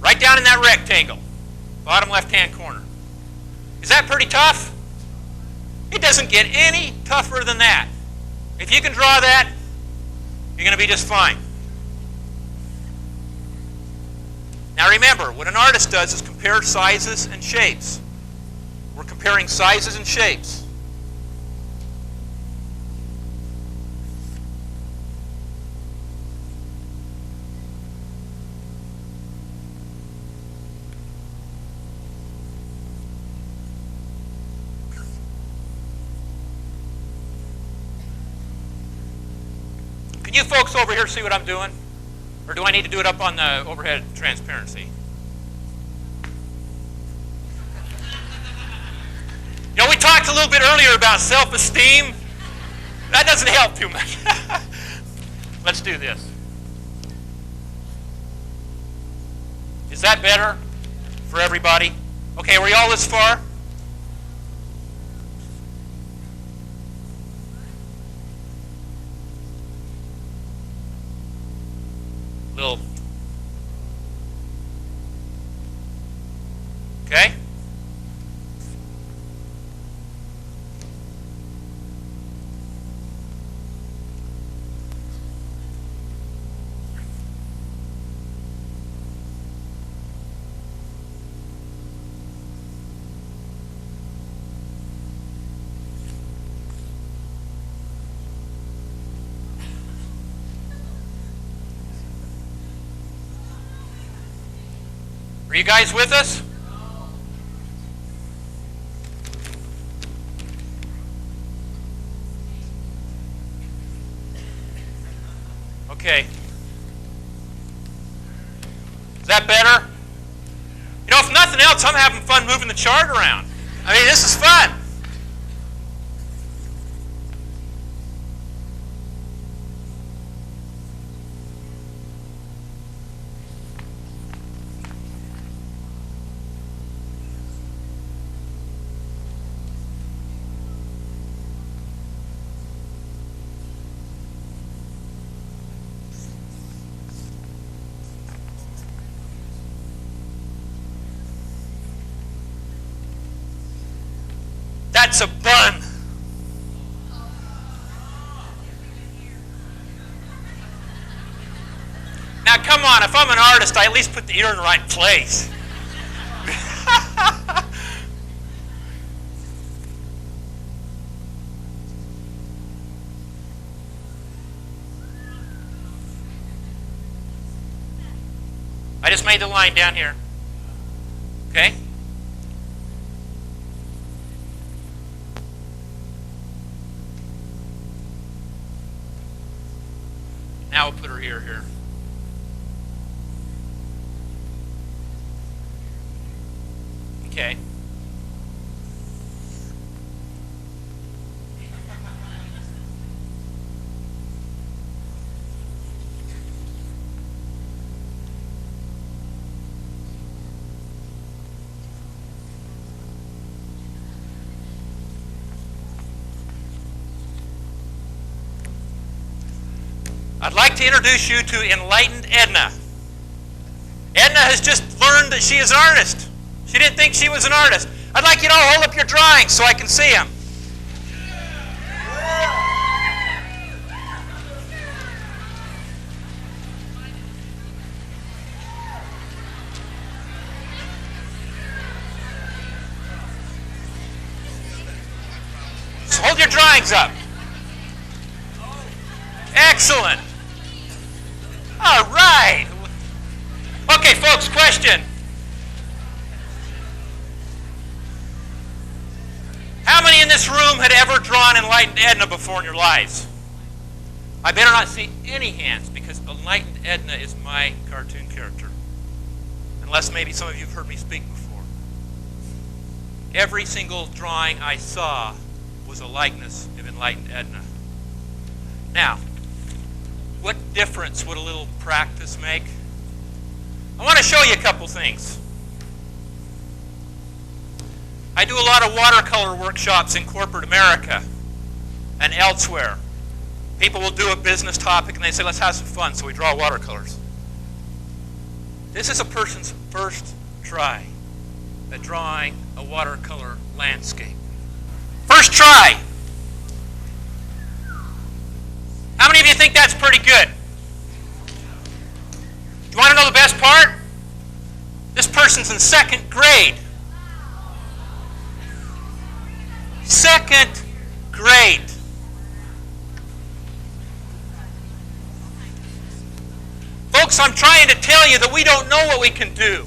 Right down in that rectangle, bottom left-hand corner. Is that pretty tough? It doesn't get any tougher than that. If you can draw that, you're going to be just fine. Now remember, what an artist does is compare sizes and shapes. We're comparing sizes and shapes. Can you folks over here see what I'm doing? Or do I need to do it up on the overhead transparency? You know, we talked a little bit earlier about self-esteem. That doesn't help too much. Let's do this. Is that better for everybody? Okay, were you all this far? Little. Okay? Are you guys with us? Okay. Is that better? You know, if nothing else, I'm having fun moving the chart around. I mean, this is fun. That's a bun. Now, come on, if I'm an artist, I at least put the ear in the right place. I just made the line down here. Okay? Now we'll put her ear here. Okay. I'd like to introduce you to Enlightened Edna. Edna has just learned that she is an artist. She didn't think she was an artist. I'd like you to all hold up your drawings so I can see them. So hold your drawings up. Excellent. All right. Okay, folks, question. How many in this room had ever drawn Enlightened Edna before in your lives? I better not see any hands because Enlightened Edna is my cartoon character. Unless maybe some of you have heard me speak before. Every single drawing I saw was a likeness of Enlightened Edna. Now, what difference would a little practice make? I want to show you a couple things. I do a lot of watercolor workshops in corporate America and elsewhere. People will do a business topic and they say, let's have some fun, so we draw watercolors. This is a person's first try at drawing a watercolor landscape. First try. How many of you think that's pretty good? You want to know the best part? This person's in second grade. Second grade. Folks, I'm trying to tell you that we don't know what we can do.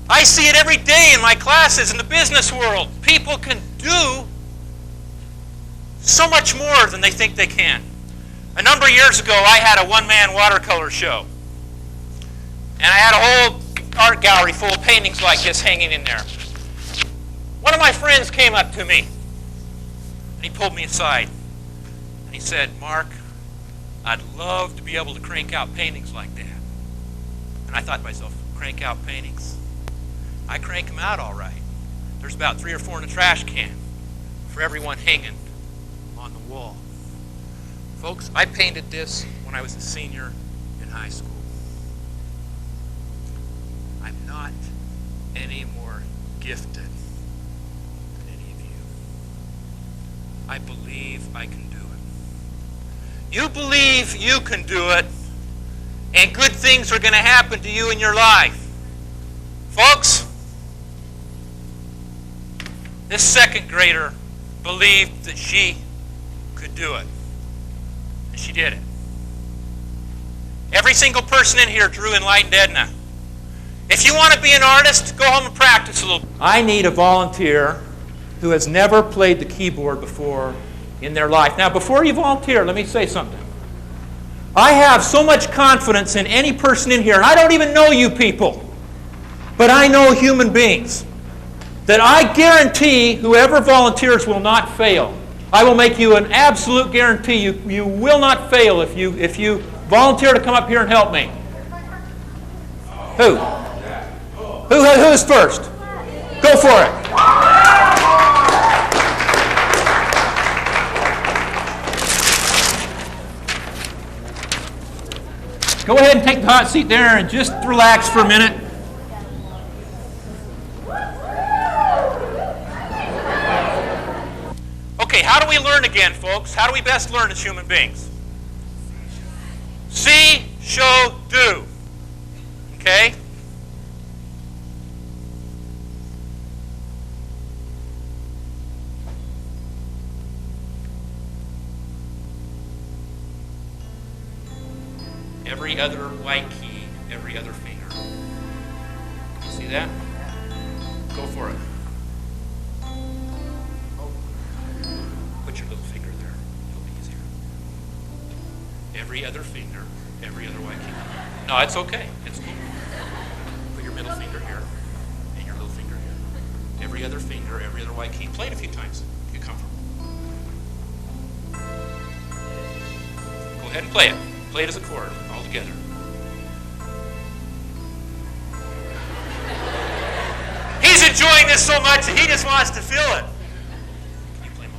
I see it every day in my classes in the business world. People can do so much more than they think they can. A number of years ago, I had a one-man watercolor show. And I had a whole art gallery full of paintings like this hanging in there. One of my friends came up to me, and he pulled me aside. And he said, Mark, I'd love to be able to crank out paintings like that. And I thought to myself, crank out paintings? I crank them out all right. There's about 3 or 4 in the trash can for everyone hanging on the wall. Folks, I painted this when I was a senior in high school. I'm not any more gifted than any of you. I believe I can do it. You believe you can do it, and good things are going to happen to you in your life. Folks, this second grader believed that she could do it. And she did it. Every single person in here drew Enlightened Edna. If you want to be an artist, go home and practice a little. I need a volunteer who has never played the keyboard before in their life. Now, before you volunteer, let me say something. I have so much confidence in any person in here, and I don't even know you people, but I know human beings, that I guarantee whoever volunteers will not fail. I will make you an absolute guarantee you will not fail if you volunteer to come up here and help me. Who? Who's first? Go for it. Go ahead and take the hot seat there and just relax for a minute. Okay, how do we learn again, folks? How do we best learn as human beings? See, show, do. Okay? Every other white key, every other finger. You see that? Go for it. Put your little finger there. It'll be easier. Every other finger, every other white key. No, it's okay. It's cool. Put your middle finger here and your little finger here. Every other finger, every other white key. Play it a few times. Get comfortable. Go ahead and play it. Play it as a chord, all together. He's enjoying this so much that he just wants to feel it. Can you play them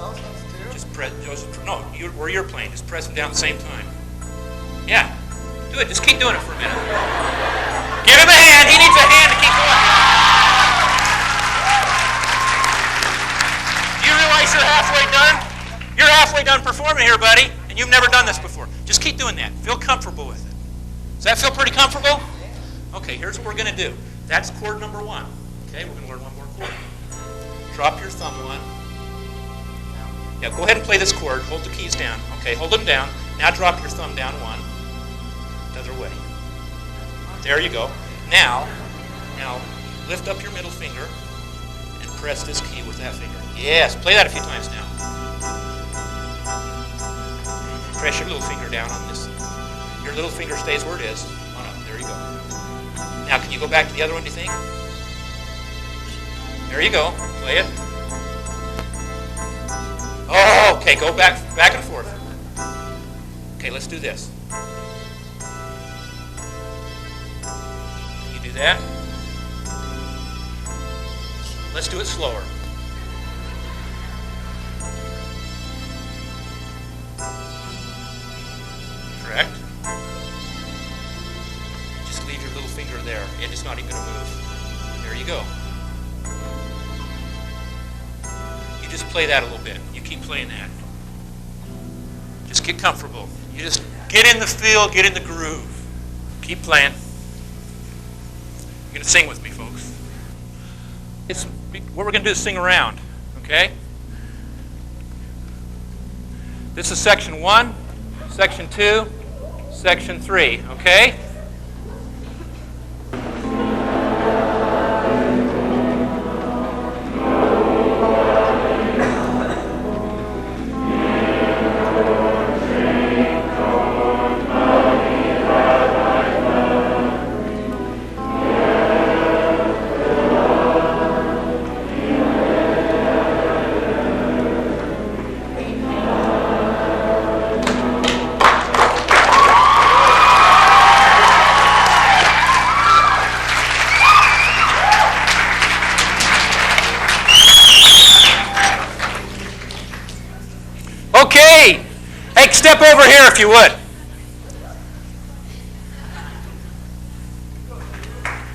all together? Just press, where you're playing, just press them down at the same time. Yeah, do it. Just keep doing it for a minute. Give him a hand. He needs a hand to keep going. You realize you're halfway done? You're halfway done performing here, buddy, and you've never done this before. Just keep doing that. Feel comfortable with it. Does that feel pretty comfortable? Okay, here's what we're going to do. That's chord number 1. Okay, we're going to learn one more chord. Drop your thumb one. Yeah, go ahead and play this chord. Hold the keys down. Okay, hold them down. Now drop your thumb down one. The other way. There you go. Now lift up your middle finger and press this key with that finger. Yes, play that a few times now. Press your little finger down on this. Your little finger stays where it is. On up. There you go. Now, can you go back to the other one, do you think? There you go. Play it. Oh, okay. Go back and forth. Okay, let's do this. Can you do that? Let's do it slower. Correct? Just leave your little finger there, and it's not even going to move. There you go. You just play that a little bit. You keep playing that. Just get comfortable. You just get in the feel, get in the groove. Keep playing. You're going to sing with me, folks. What we're going to do is sing around, okay? This is section 1, section 2, section 3, okay? Okay. Hey, step over here if you would.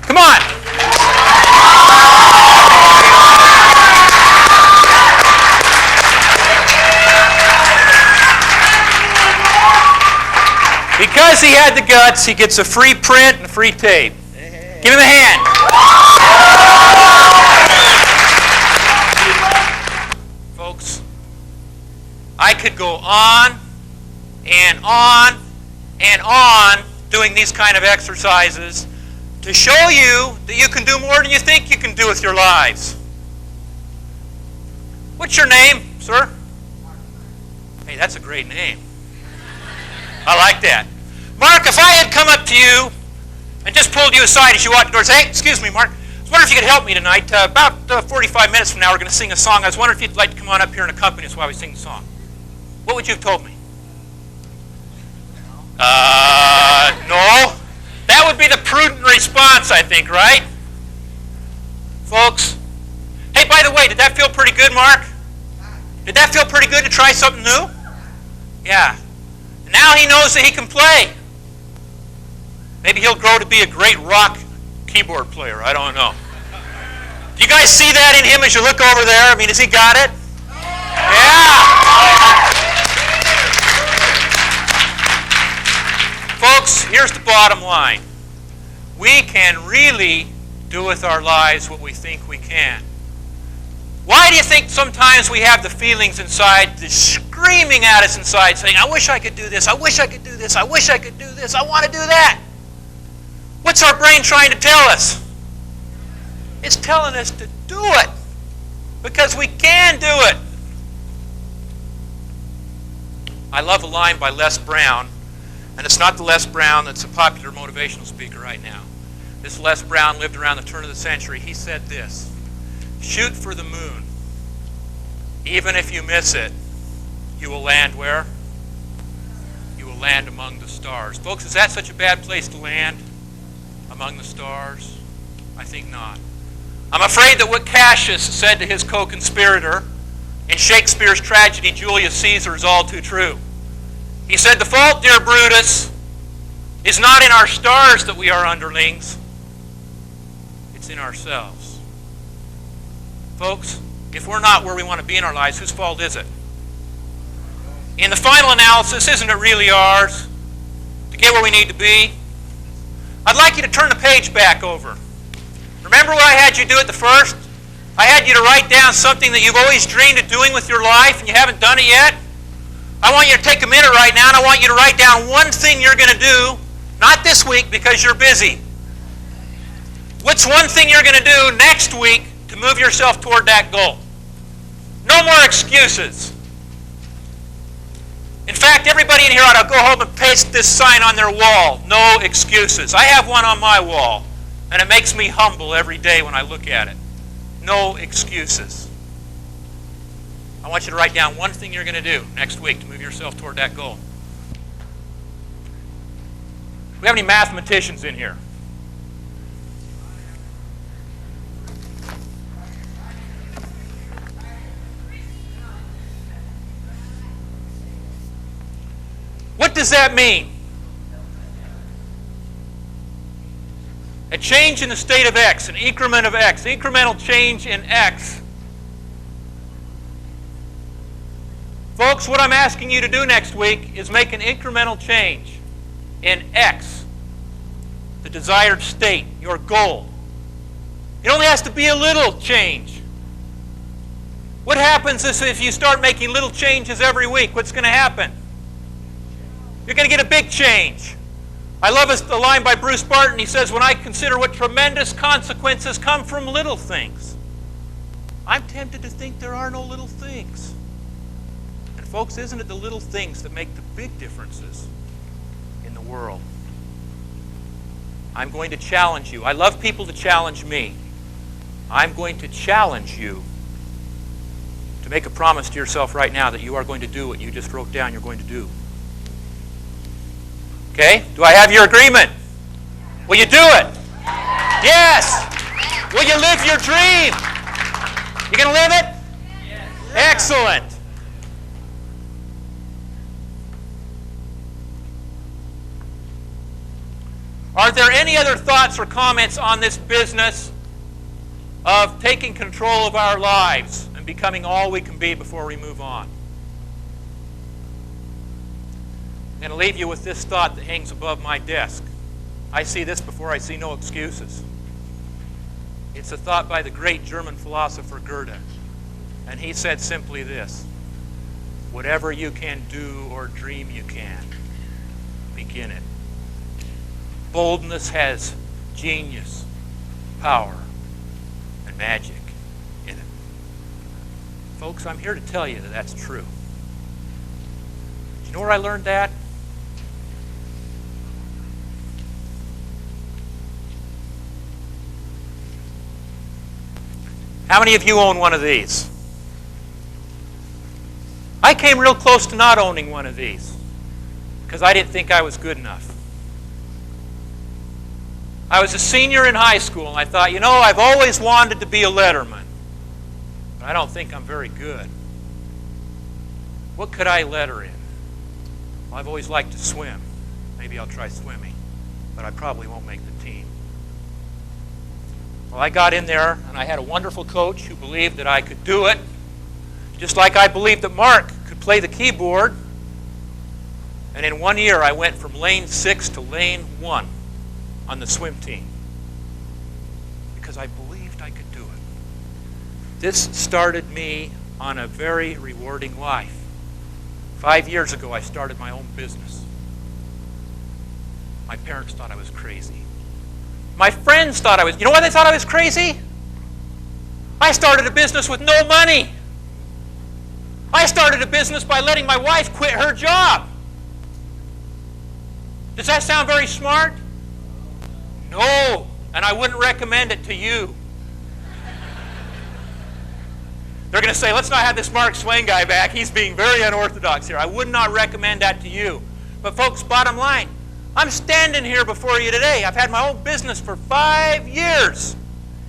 Come on. Because he had the guts, he gets a free print and a free tape. Give him a hand. Folks, I could go on and on and on doing these kind of exercises to show you that you can do more than you think you can do with your lives. What's your name, sir? Hey, that's a great name. I like that. Mark, if I had come up to you and just pulled you aside as you walked indoors, hey, excuse me, Mark, I was wondering if you could help me tonight. About 45 minutes from now, we're going to sing a song. I was wondering if you'd like to come on up here and accompany us while we sing the song. What would you have told me? No. That would be the prudent response, I think, right? Folks, hey, by the way, did that feel pretty good, Mark? Did that feel pretty good to try something new? Yeah. Now he knows that he can play. Maybe he'll grow to be a great rock keyboard player. I don't know. Do you guys see that in him as you look over there? I mean, has he got it? Yeah. Folks, here's the bottom line. We can really do with our lives what we think we can. Why do you think sometimes we have the feelings inside, the screaming at us inside, saying, I wish I could do this, I wish I could do this, I wish I could do this, I want to do that? What's our brain trying to tell us? It's telling us to do it because we can do it. I love a line by Les Brown, and it's not the Les Brown that's a popular motivational speaker right now. This Les Brown lived around the turn of the century. He said this, shoot for the moon. Even if you miss it, you will land where? You will land among the stars. Folks, is that such a bad place to land? Among the stars? I think not. I'm afraid that what Cassius said to his co-conspirator in Shakespeare's tragedy, Julius Caesar, is all too true. He said, the fault, dear Brutus, is not in our stars that we are underlings. It's in ourselves. Folks, if we're not where we want to be in our lives, whose fault is it? In the final analysis, isn't it really ours to get where we need to be? I'd like you to turn the page back over. Remember what I had you do at the first? I had you to write down something that you've always dreamed of doing with your life and you haven't done it yet. I want you to take a minute right now and I want you to write down one thing you're going to do, not this week because you're busy. What's one thing you're going to do next week to move yourself toward that goal? No more excuses. In fact, everybody in here ought to go home and paste this sign on their wall. No excuses. I have one on my wall, and it makes me humble every day when I look at it. No excuses. I want you to write down one thing you're going to do next week to move yourself toward that goal. Do we have any mathematicians in here? What does that mean? A change in the state of x, an increment of x, incremental change in x. Folks, what I'm asking you to do next week is make an incremental change in x, the desired state, your goal. It only has to be a little change. What happens is if you start making little changes every week, what's going to happen? You're going to get a big change. I love a line by Bruce Barton. He says, when I consider what tremendous consequences come from little things, I'm tempted to think there are no little things. And folks, isn't it the little things that make the big differences in the world? I'm going to challenge you. I love people to challenge me. I'm going to challenge you to make a promise to yourself right now that you are going to do what you just wrote down you're going to do. Okay? Do I have your agreement? Will you do it? Yes. Will you live your dream? You going to live it? Yes. Excellent. Are there any other thoughts or comments on this business of taking control of our lives and becoming all we can be before we move on? I'm going to leave you with this thought that hangs above my desk. I see this before I see no excuses. It's a thought by the great German philosopher Goethe. And he said simply this: whatever you can do or dream you can, begin it. Boldness has genius, power, and magic in it. Folks, I'm here to tell you that that's true. Do you know where I learned that? How many of you own one of these? I came real close to not owning one of these because I didn't think I was good enough. I was a senior in high school, and I thought, you know, I've always wanted to be a letterman, but I don't think I'm very good. What could I letter in? Well, I've always liked to swim. Maybe I'll try swimming, but I probably won't make the team. Well, I got in there, and I had a wonderful coach who believed that I could do it, just like I believed that Mark could play the keyboard. And in 1 year, I went from lane 6 to lane 1 on the swim team because I believed I could do it. This started me on a very rewarding life. 5 years ago, I started my own business. My parents thought I was crazy. My friends thought I was, you know why they thought I was crazy? I started a business with no money. I started a business by letting my wife quit her job. Does that sound very smart? No, and I wouldn't recommend it to you. They're going to say, let's not have this Mark Swain guy back. He's being very unorthodox here. I would not recommend that to you. But folks, bottom line, I'm standing here before you today. I've had my own business for 5 years,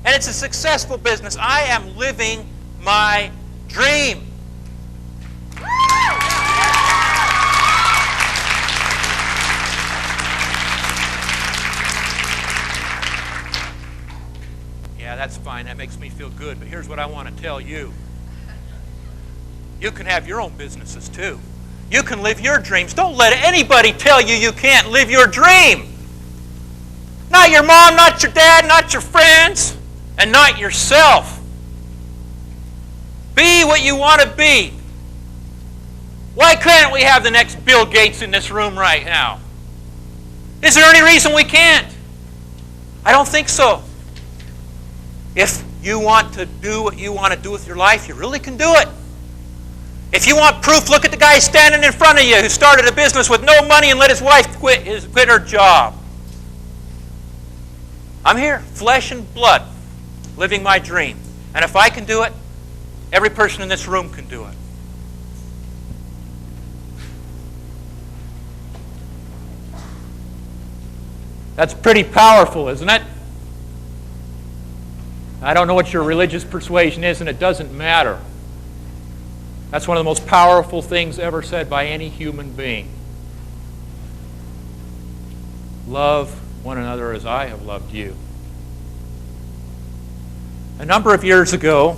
and it's a successful business. I am living my dream. Yeah, that's fine. That makes me feel good. But here's what I want to tell you. You can have your own businesses too. You can live your dreams. Don't let anybody tell you you can't live your dream. Not your mom, not your dad, not your friends, and not yourself. Be what you want to be. Why can't we have the next Bill Gates in this room right now? Is there any reason we can't? I don't think so. If you want to do what you want to do with your life, you really can do it. If you want proof, look at the guy standing in front of you who started a business with no money and let his wife quit her job. I'm here, flesh and blood, living my dream. And if I can do it, every person in this room can do it. That's pretty powerful, isn't it? I don't know what your religious persuasion is, and it doesn't matter. That's one of the most powerful things ever said by any human being. Love one another as I have loved you. A number of years ago,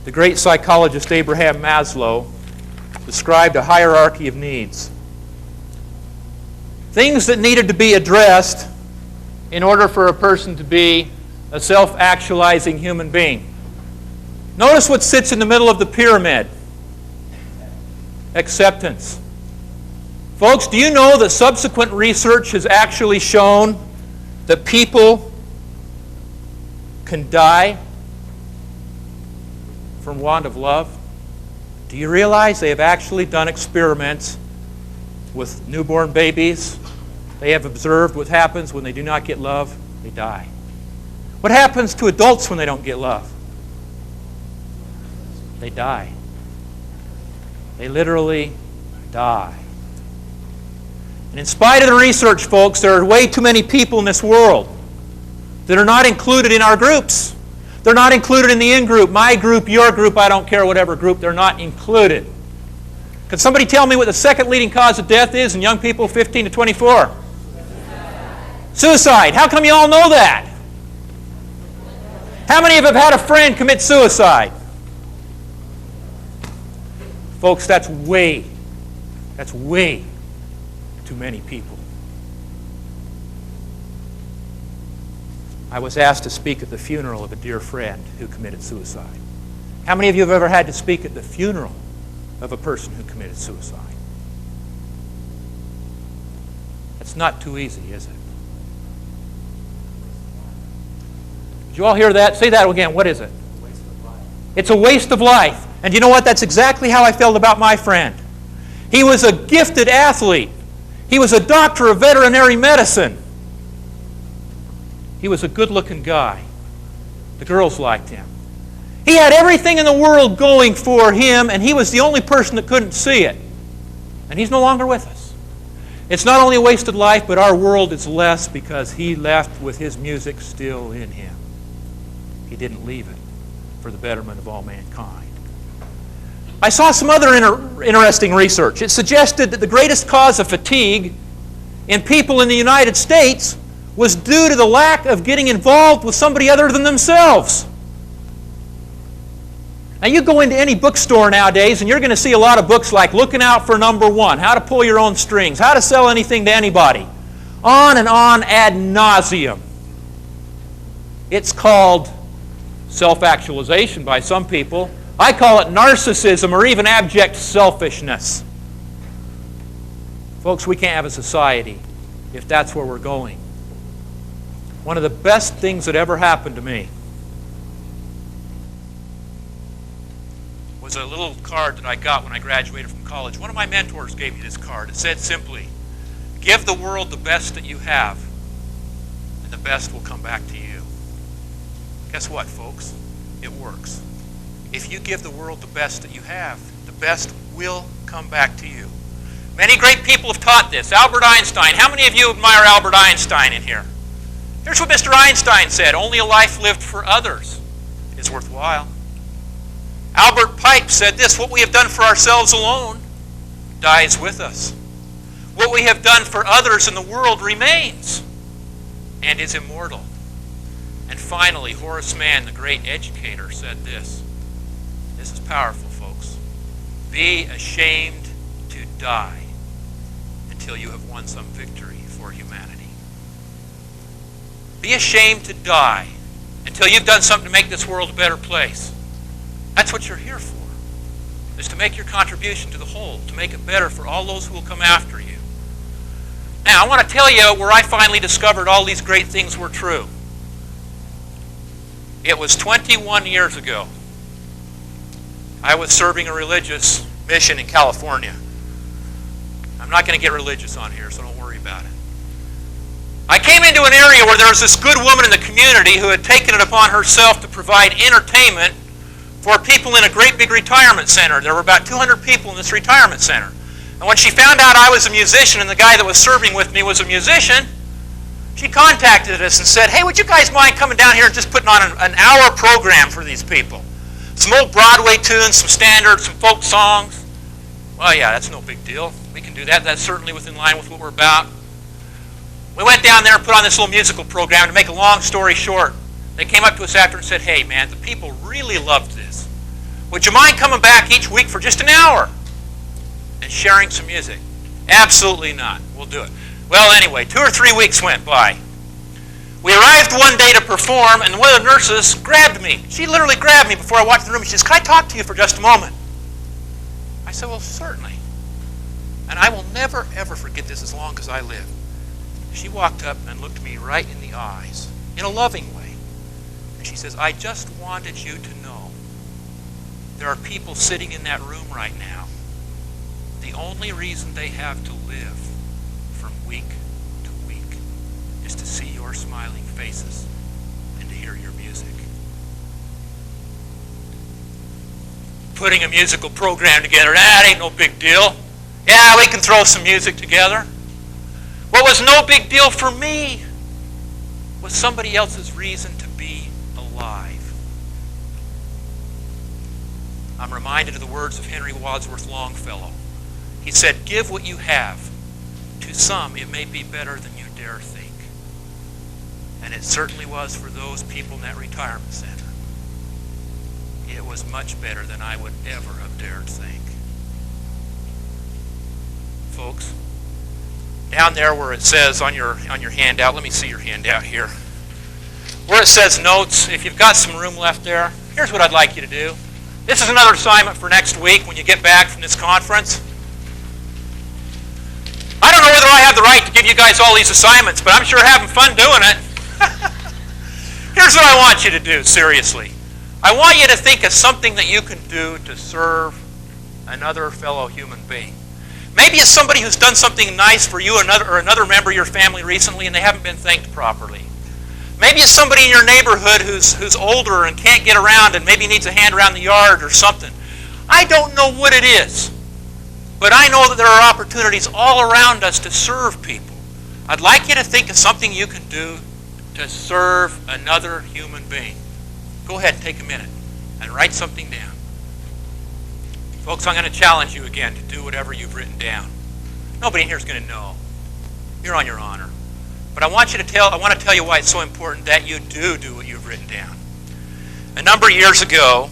the great psychologist Abraham Maslow described a hierarchy of needs. Things that needed to be addressed in order for a person to be a self-actualizing human being. Notice what sits in the middle of the pyramid. Acceptance. Folks, do you know that subsequent research has actually shown that people can die from want of love? Do you realize they have actually done experiments with newborn babies? They have observed what happens when they do not get love. They die. What happens to adults when they don't get love? They die. They literally die. And in spite of the research, folks, there are way too many people in this world that are not included in our groups. They're not included in the in-group, my group, your group, I don't care, whatever group, they're not included. Can somebody tell me what the second leading cause of death is in young people 15 to 24? Suicide. How come you all know that? How many of you have had a friend commit suicide? Folks, that's way too many people. I was asked to speak at the funeral of a dear friend who committed suicide. How many of you have ever had to speak at the funeral of a person who committed suicide? It's not too easy, is it? Did you all hear that? Say that again. What is it? It's a waste of life. And you know what? That's exactly how I felt about my friend. He was a gifted athlete. He was a doctor of veterinary medicine. He was a good-looking guy. The girls liked him. He had everything in the world going for him, and he was the only person that couldn't see it. And he's no longer with us. It's not only a wasted life, but our world is less because he left with his music still in him. He didn't leave it for the betterment of all mankind. I saw some other interesting research. It suggested that the greatest cause of fatigue in people in the United States was due to the lack of getting involved with somebody other than themselves. Now, you go into any bookstore nowadays, and you're going to see a lot of books like Looking Out for Number One, How to Pull Your Own Strings, How to Sell Anything to Anybody, on and on ad nauseum. It's called self-actualization by some people. I call it narcissism or even abject selfishness. Folks, we can't have a society if that's where we're going. One of the best things that ever happened to me was a little card that I got when I graduated from college. One of my mentors gave me this card. It said simply, "Give the world the best that you have, and the best will come back to you." Guess what, folks? It works. If you give the world the best that you have, the best will come back to you. Many great people have taught this. Albert Einstein. How many of you admire Albert Einstein in here? Here's what Mr. Einstein said. Only a life lived for others is worthwhile. Albert Pike said this. What we have done for ourselves alone dies with us. What we have done for others in the world remains and is immortal. And finally, Horace Mann, the great educator, said this. This is powerful, folks. Be ashamed to die until you have won some victory for humanity. Be ashamed to die until you've done something to make this world a better place. That's what you're here for, is to make your contribution to the whole, to make it better for all those who will come after you. Now, I want to tell you where I finally discovered all these great things were true. It was 21 years ago. I was serving a religious mission in California. I'm not going to get religious on here, so don't worry about it. I came into an area where there was this good woman in the community who had taken it upon herself to provide entertainment for people in a great big retirement center. There were about 200 people in this retirement center. And when she found out I was a musician and the guy that was serving with me was a musician, she contacted us and said, "Hey, would you guys mind coming down here and just putting on an hour program for these people? Some old Broadway tunes, some standards, some folk songs." Well, yeah, that's no big deal. We can do that. That's certainly within line with what we're about. We went down there and put on this little musical program. To make a long story short, they came up to us after and said, "Hey, man, the people really loved this. Would you mind coming back each week for just an hour and sharing some music?" Absolutely not. We'll do it. Well, anyway, 2 or 3 weeks went by. We arrived one day to perform, and one of the nurses grabbed me. She literally grabbed me before I walked in the room. She says, "Can I talk to you for just a moment?" I said, "Well, certainly." And I will never, ever forget this as long as I live. She walked up and looked me right in the eyes, in a loving way. And she says, "I just wanted you to know there are people sitting in that room right now. The only reason they have to live from week to week is to see your smiling faces and to hear your music." Putting a musical program together, that ain't no big deal. Yeah, we can throw some music together. What was no big deal for me was somebody else's reason to be alive. I'm reminded of the words of Henry Wadsworth Longfellow. He said, "Give what you have. To some, it may be better than you dare think." And it certainly was for those people in that retirement center. It was much better than I would ever have dared think. Folks, down there where it says on your handout, let me see your handout here. Where it says notes, if you've got some room left there, here's what I'd like you to do. This is another assignment for next week when you get back from this conference. I don't know whether I have the right to give you guys all these assignments, but I'm sure having fun doing it. Here's what I want you to do, seriously. I want you to think of something that you can do to serve another fellow human being. Maybe it's somebody who's done something nice for you or another member of your family recently and they haven't been thanked properly. Maybe it's somebody in your neighborhood who's older and can't get around and maybe needs a hand around the yard or something. I don't know what it is, but I know that there are opportunities all around us to serve people. I'd like you to think of something you can do to serve another human being. Go ahead and take a minute and write something down. Folks, I'm going to challenge you again to do whatever you've written down. Nobody in here is going to know. You're on your honor. But I want to tell you why it's so important that you do what you've written down. A number of years ago,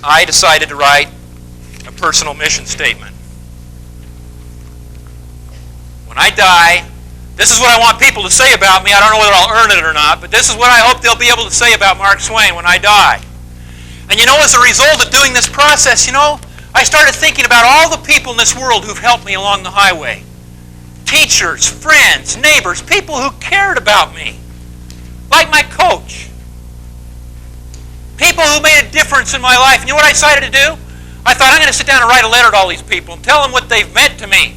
I decided to write a personal mission statement. When I die, this is what I want people to say about me. I don't know whether I'll earn it or not, but this is what I hope they'll be able to say about Mark Swain when I die. And as a result of doing this process, I started thinking about all the people in this world who've helped me along the highway. Teachers, friends, neighbors, people who cared about me. Like my coach. People who made a difference in my life. And you know what I decided to do? I thought, I'm going to sit down and write a letter to all these people and tell them what they've meant to me.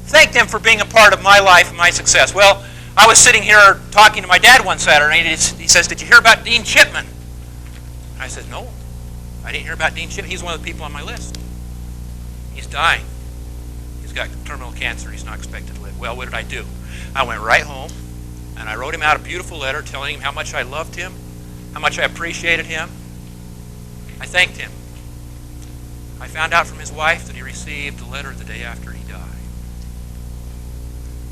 Thank them for being a part of my life and my success. Well, I was sitting here talking to my dad one Saturday, and he says, did you hear about Dean Chipman? I said, no, I didn't hear about Dean Chipman. He's one of the people on my list. He's dying. He's got terminal cancer. He's not expected to live. Well, what did I do? I went right home, and I wrote him out a beautiful letter telling him how much I loved him, how much I appreciated him. I thanked him. I found out from his wife that he received a letter the day after he died.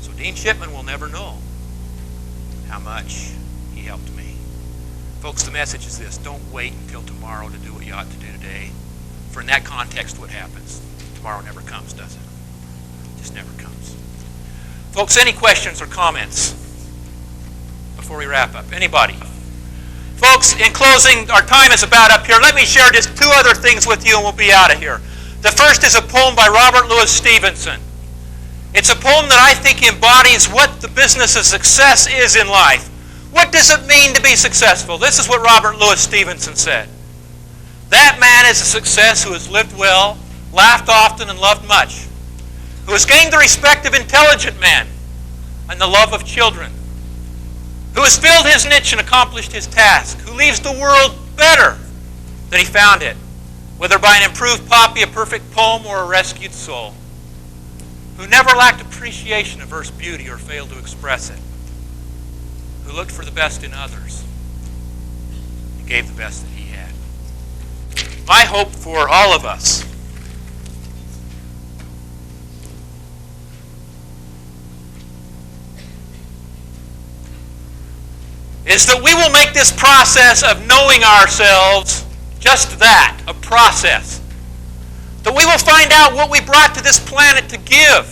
So Dean Chipman will never know how much he helped me. Folks, the message is this. Don't wait until tomorrow to do what you ought to do today. For in that context, what happens? Tomorrow never comes, does it? It just never comes. Folks, any questions or comments before we wrap up? Anybody? Folks, in closing, our time is about up here. Let me share just two other things with you and we'll be out of here. The first is a poem by Robert Louis Stevenson. It's a poem that I think embodies what the business of success is in life. What does it mean to be successful? This is what Robert Louis Stevenson said. That man is a success who has lived well, laughed often, and loved much, who has gained the respect of intelligent men and the love of children, who has filled his niche and accomplished his task, who leaves the world better than he found it, whether by an improved copy, a perfect poem, or a rescued soul, who never lacked appreciation of earth's beauty or failed to express it, who looked for the best in others and gave the best that he had. My hope for all of us is that we will make this process of knowing ourselves just that, a process. That we will find out what we brought to this planet to give,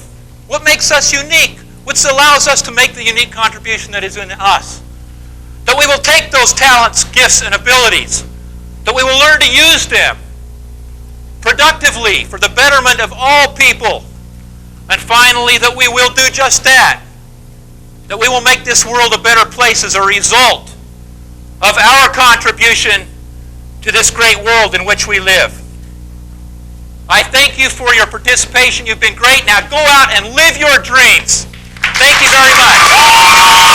what makes us unique, which allows us to make the unique contribution that is in us. That we will take those talents, gifts, and abilities, that we will learn to use them productively for the betterment of all people. And finally, that we will do just that. That we will make this world a better place as a result of our contribution to this great world in which we live. I thank you for your participation. You've been great. Now go out and live your dreams. Thank you very much.